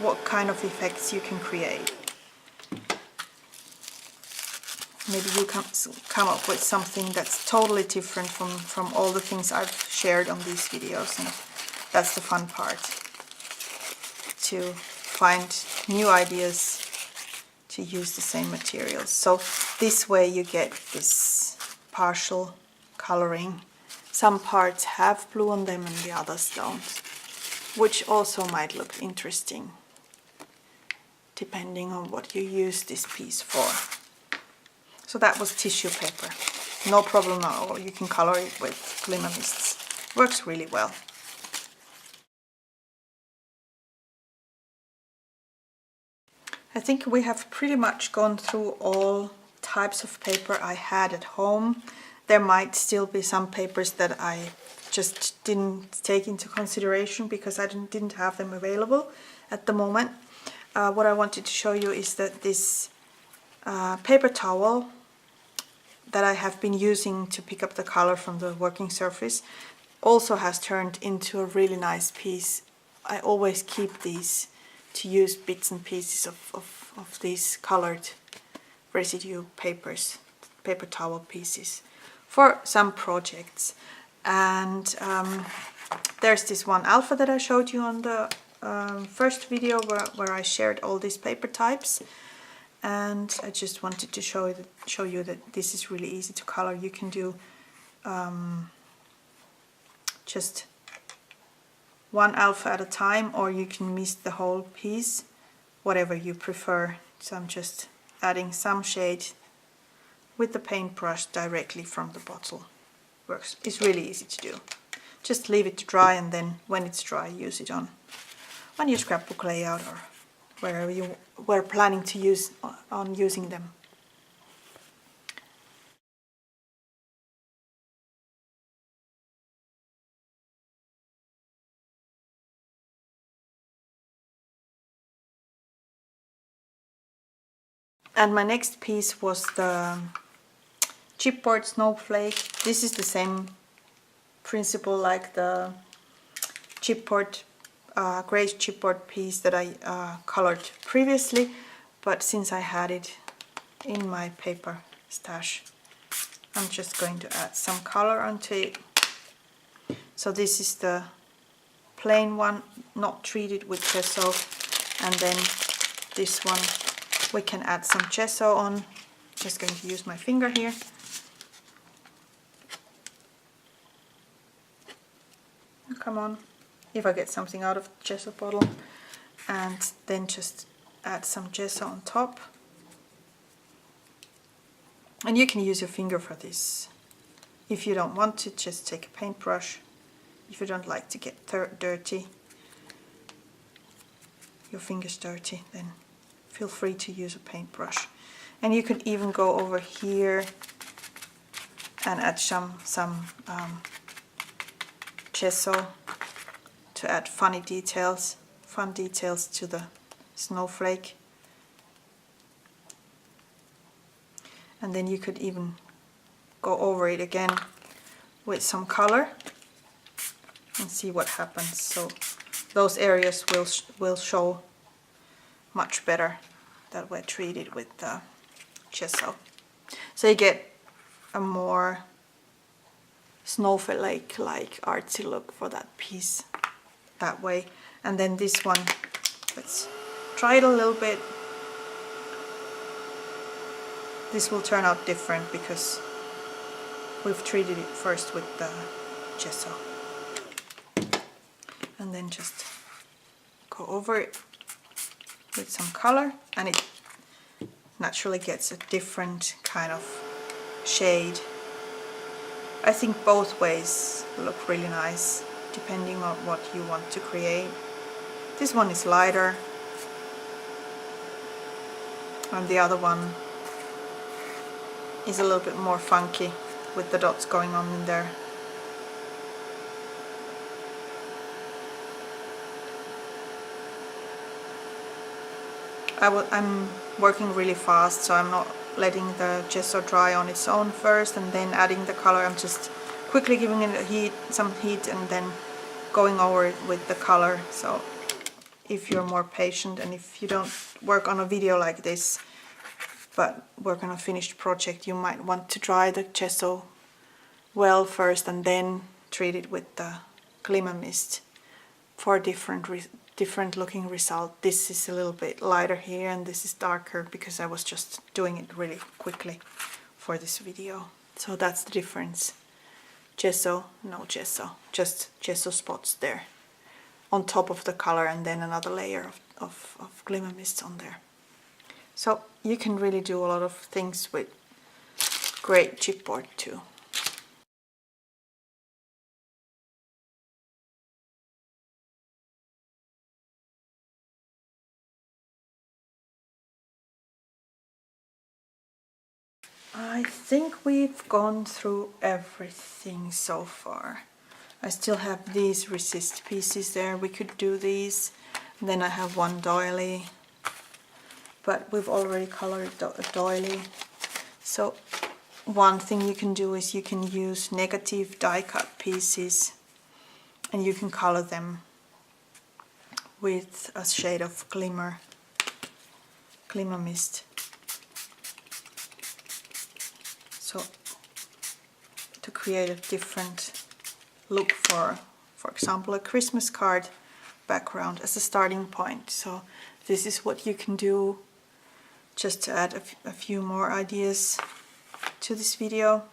what kind of effects you can create. Maybe you can come up with something that's totally different from all the things I've shared on these videos, and that's the fun part, to find new ideas to use the same materials. So this way you get this partial coloring. Some parts have blue on them and the others don't, which also might look interesting depending on what you use this piece for. So that was tissue paper. No problem at all. You can color it with Glimmer Mists. Works really well. I think we have pretty much gone through all types of paper I had at home, there might still be some papers that I just didn't take into consideration because I didn't have them available at the moment. What I wanted to show you is that this paper towel that I have been using to pick up the color from the working surface also has turned into a really nice piece. I always keep these to use bits and pieces of these colored residue papers, paper towel pieces for some projects. And there's this one alpha that I showed you on the first video where I shared all these paper types, and I just wanted to show you that this is really easy to color. You can do just one alpha at a time, or you can mist the whole piece, whatever you prefer. So I'm just adding some shade with the paintbrush directly from the bottle. Works. It's really easy to do. Just leave it to dry, and then when it's dry, use it on your scrapbook layout or wherever you were planning to use on using them. And my next piece was the chipboard snowflake. This is the same principle like the chipboard, gray chipboard piece that I colored previously, but since I had it in my paper stash, I'm just going to add some color onto it. So this is the plain one, not treated with gesso, and then this one we can add some gesso on. Just going to use my finger here. Come on, if I get something out of the gesso bottle, and then just add some gesso on top. And you can use your finger for this. If you don't want to, just take a paintbrush. If you don't like to get dirty, your fingers dirty, then feel free to use a paintbrush. And you could even go over here and add some gesso to add fun details to the snowflake. And then you could even go over it again with some color and see what happens. So those areas will show much better that were treated with the gesso. So you get a more snowflake-like artsy look for that piece that way. And then this one, let's try it a little bit. This will turn out different because we've treated it first with the gesso. And then just go over it with some color, and it naturally gets a different kind of shade. I think both ways look really nice depending on what you want to create. This one is lighter and the other one is a little bit more funky with the dots going on in there. I'm working really fast, so I'm not letting the gesso dry on its own first and then adding the color. I'm just quickly giving it some heat and then going over it with the color. So if you're more patient and if you don't work on a video like this but work on a finished project, you might want to dry the gesso well first and then treat it with the Glimmer Mist for a different looking result. This is a little bit lighter here and this is darker because I was just doing it really quickly for this video. So that's the difference. Gesso, no gesso, just gesso spots there on top of the color and then another layer of Glimmer Mist on there. So you can really do a lot of things with great chipboard too. I think we've gone through everything so far. I still have these resist pieces there, we could do these. And then I have one doily, but we've already colored a doily. So one thing you can do is you can use negative die cut pieces and you can color them with a shade of Glimmer Mist. So to create a different look for example, a Christmas card background as a starting point. So this is what you can do just to add a few more ideas to this video.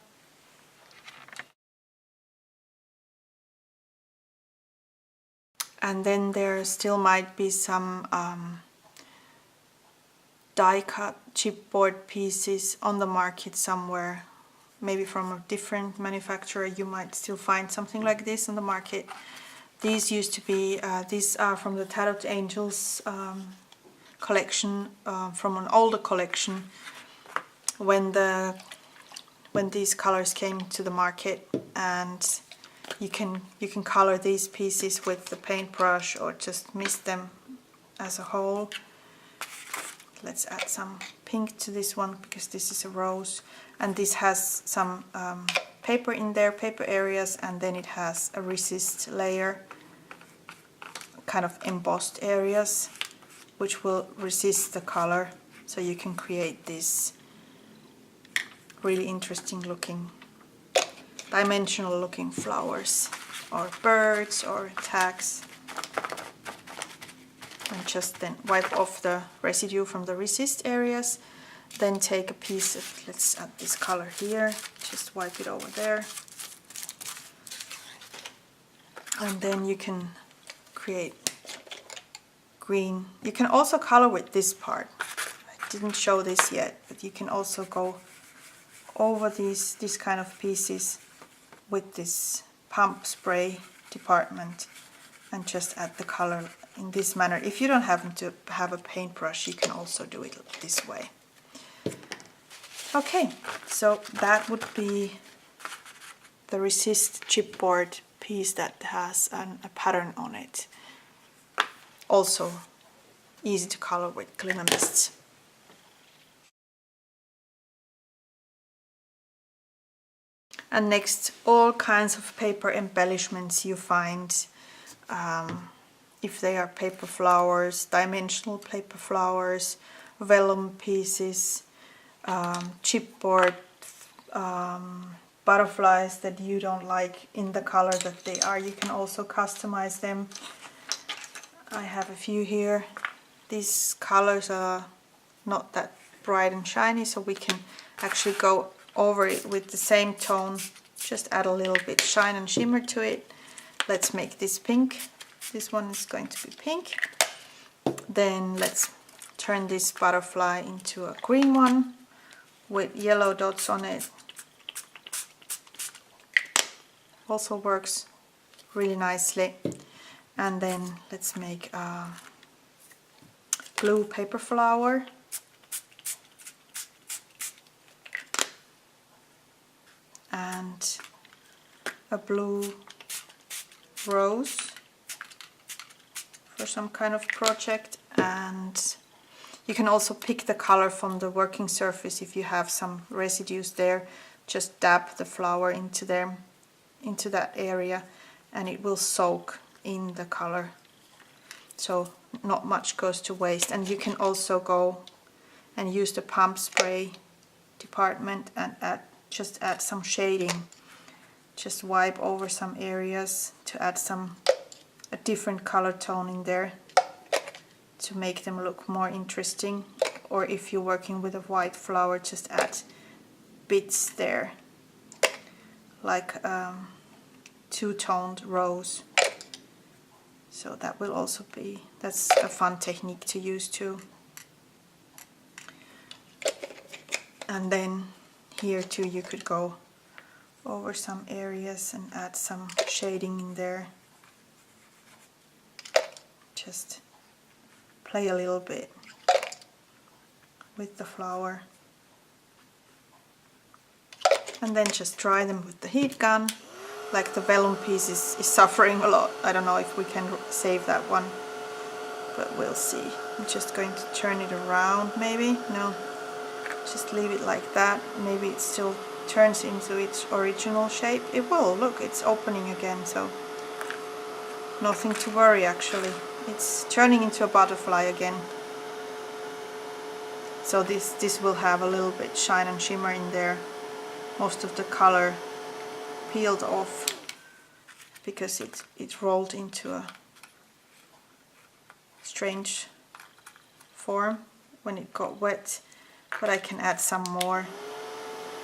And then there still might be some die cut chipboard pieces on the market somewhere, maybe from a different manufacturer. You might still find something like this on the market. These used to be, these are from the Tattered Angels collection, from an older collection when these colors came to the market, and you can color these pieces with the paintbrush or just mist them as a whole. Let's add some pink to this one because this is a rose, and this has some paper in there, paper areas, and then it has a resist layer, kind of embossed areas, which will resist the color, so you can create this really interesting looking, dimensional looking flowers or birds or tags. And just then wipe off the residue from the resist areas, then take a piece of, let's add this color here, just wipe it over there, and then you can create green. You can also color with this part. I didn't show this yet, but you can also go over these kind of pieces with this pump spray department and just add the color in this manner. If you don't happen to have a paintbrush, you can also do it this way. Okay, so that would be the resist chipboard piece that has a pattern on it. Also easy to color with Glimmer Mists. And next, all kinds of paper embellishments you find. If they are paper flowers, dimensional paper flowers, vellum pieces, chipboard butterflies that you don't like in the color that they are, you can also customize them. I have a few here. These colors are not that bright and shiny, so we can actually go over it with the same tone, just add a little bit shine and shimmer to it. Let's make this pink. This one is going to be pink. Then let's turn this butterfly into a green one with yellow dots on it. Also works really nicely. And then let's make a blue paper flower. And a blue rose for some kind of project. And you can also pick the color from the working surface. If you have some residues there, just dab the flower into there, into that area, and it will soak in the color, so not much goes to waste. And you can also go and use the pump spray department and just add some shading. Just wipe over some areas to add a different color tone in there to make them look more interesting. Or if you're working with a white flower, just add bits there, like two-toned rose. So that will also be, that's a fun technique to use too. And then here too you could go over some areas and add some shading in there. Just play a little bit with the flower. and then just dry them with the heat gun. Like the vellum piece is suffering a lot. I don't know if we can save that one, but we'll see. I'm just going to turn it around maybe. No, just leave it like that. Maybe it still turns into its original shape. It will. Look, it's opening again, so nothing to worry actually. It's turning into a butterfly again. So this will have a little bit shine and shimmer in there. Most of the color peeled off because it rolled into a strange form when it got wet. But I can add some more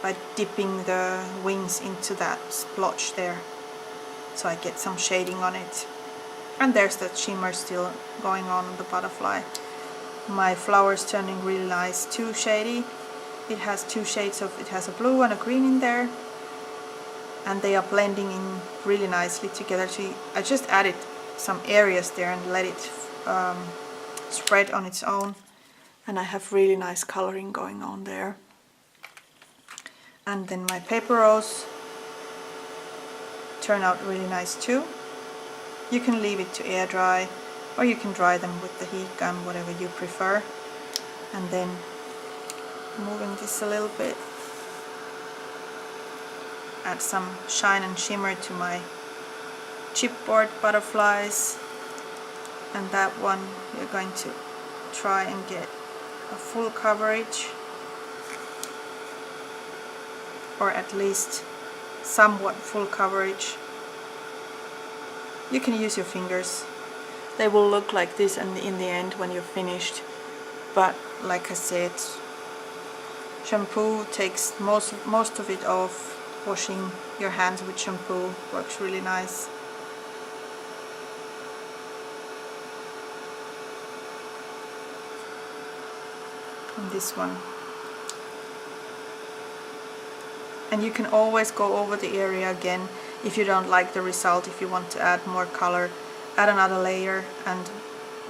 by dipping the wings into that splotch there, so I get some shading on it. And there's that shimmer still going on the butterfly. My flower is turning really nice, too shady. It has two shades of, it has a blue and a green in there, and they are blending in really nicely together. So I just added some areas there and let it spread on its own, and I have really nice coloring going on there. And then my paper rose turn out really nice too. You can leave it to air dry, or you can dry them with the heat gun, whatever you prefer. And then moving this a little bit, add some shine and shimmer to my chipboard butterflies. And that one we're going to try and get a full coverage, or at least somewhat full coverage. You can use your fingers. They will look like this in the end when you're finished. But like I said, shampoo takes most of it off. Washing your hands with shampoo works really nice. And this one. And you can always go over the area again if you don't like the result. If you want to add more color, add another layer and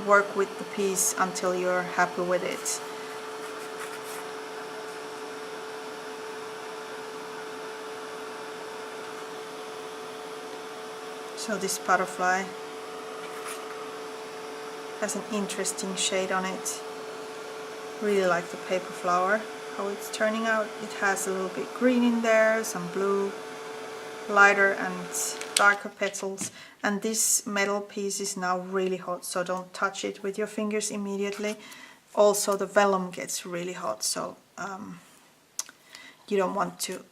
work with the piece until you're happy with it. So this butterfly has an interesting shade on it. Really like the paper flower, how it's turning out. It has a little bit green in there, some blue, lighter and darker petals. And this metal piece is now really hot, so don't touch it with your fingers immediately. Also the vellum gets really hot, so you don't want to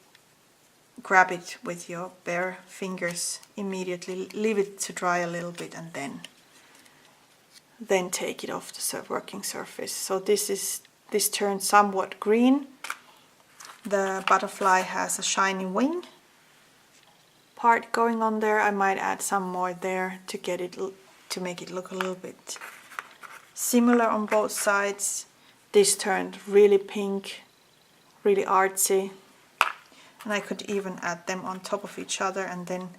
grab it with your bare fingers immediately. Leave it to dry a little bit and then take it off the working surface. So this turned somewhat green. The butterfly has a shiny wing part going on there. I might add some more there to get it to make it look a little bit similar on both sides. This turned really pink, really artsy, and I could even add them on top of each other and then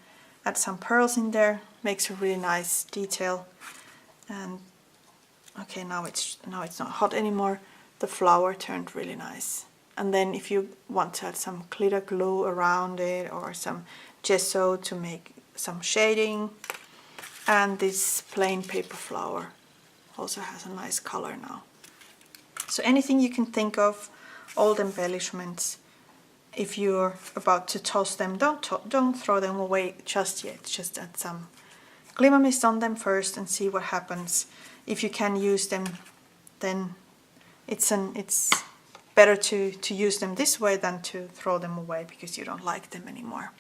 add some pearls in there. Makes a really nice detail. And okay, now it's not hot anymore. The flower turned really nice. And then if you want to add some glitter glue around it or some gesso to make some shading. And this plain paper flower also has a nice color now. So anything you can think of, old embellishments. If you're about to toss them, don't throw them away just yet. Just add some Glimmer Mist on them first and see what happens. If you can use them, then it's better to use them this way than to throw them away because you don't like them anymore.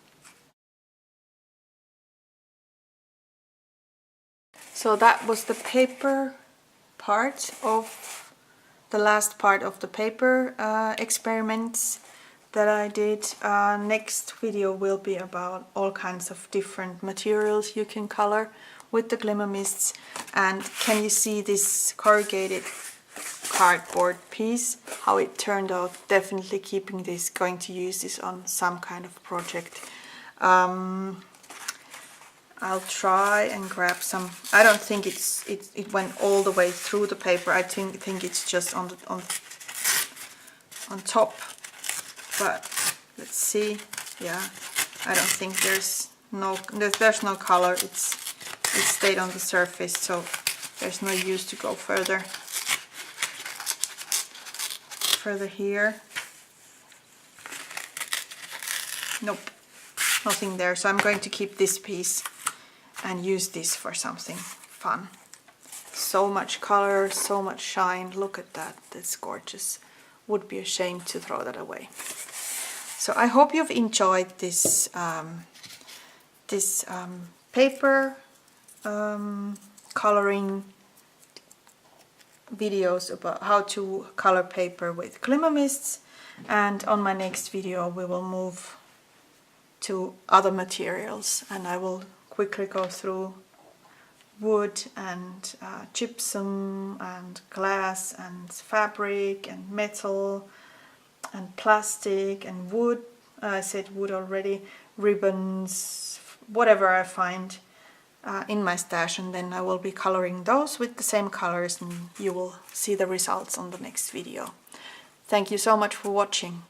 So that was the paper part of the last part of the paper experiments that I did. Next video will be about all kinds of different materials you can color with the Glimmer Mists. And can you see this corrugated cardboard piece, how it turned out? Definitely keeping this, going to use this on some kind of project. I'll try and grab some. I don't think it went all the way through the paper. I think it's just on top. But Let's see. Yeah, I don't think there's no color. It stayed on the surface, so there's no use to go further here. Nope, nothing there. So I'm going to keep this piece and use this for something fun. So much color, so much shine. Look at that, that's gorgeous. Would be a shame to throw that away. So I hope you've enjoyed this paper coloring videos about how to color paper with Glimmer Mists, and on my next video we will move to other materials and I will quickly go through wood and gypsum and glass and fabric and metal and plastic and wood. I said wood already, ribbons, whatever I find in my stash, and then I will be coloring those with the same colors and you will see the results on the next video. Thank you so much for watching.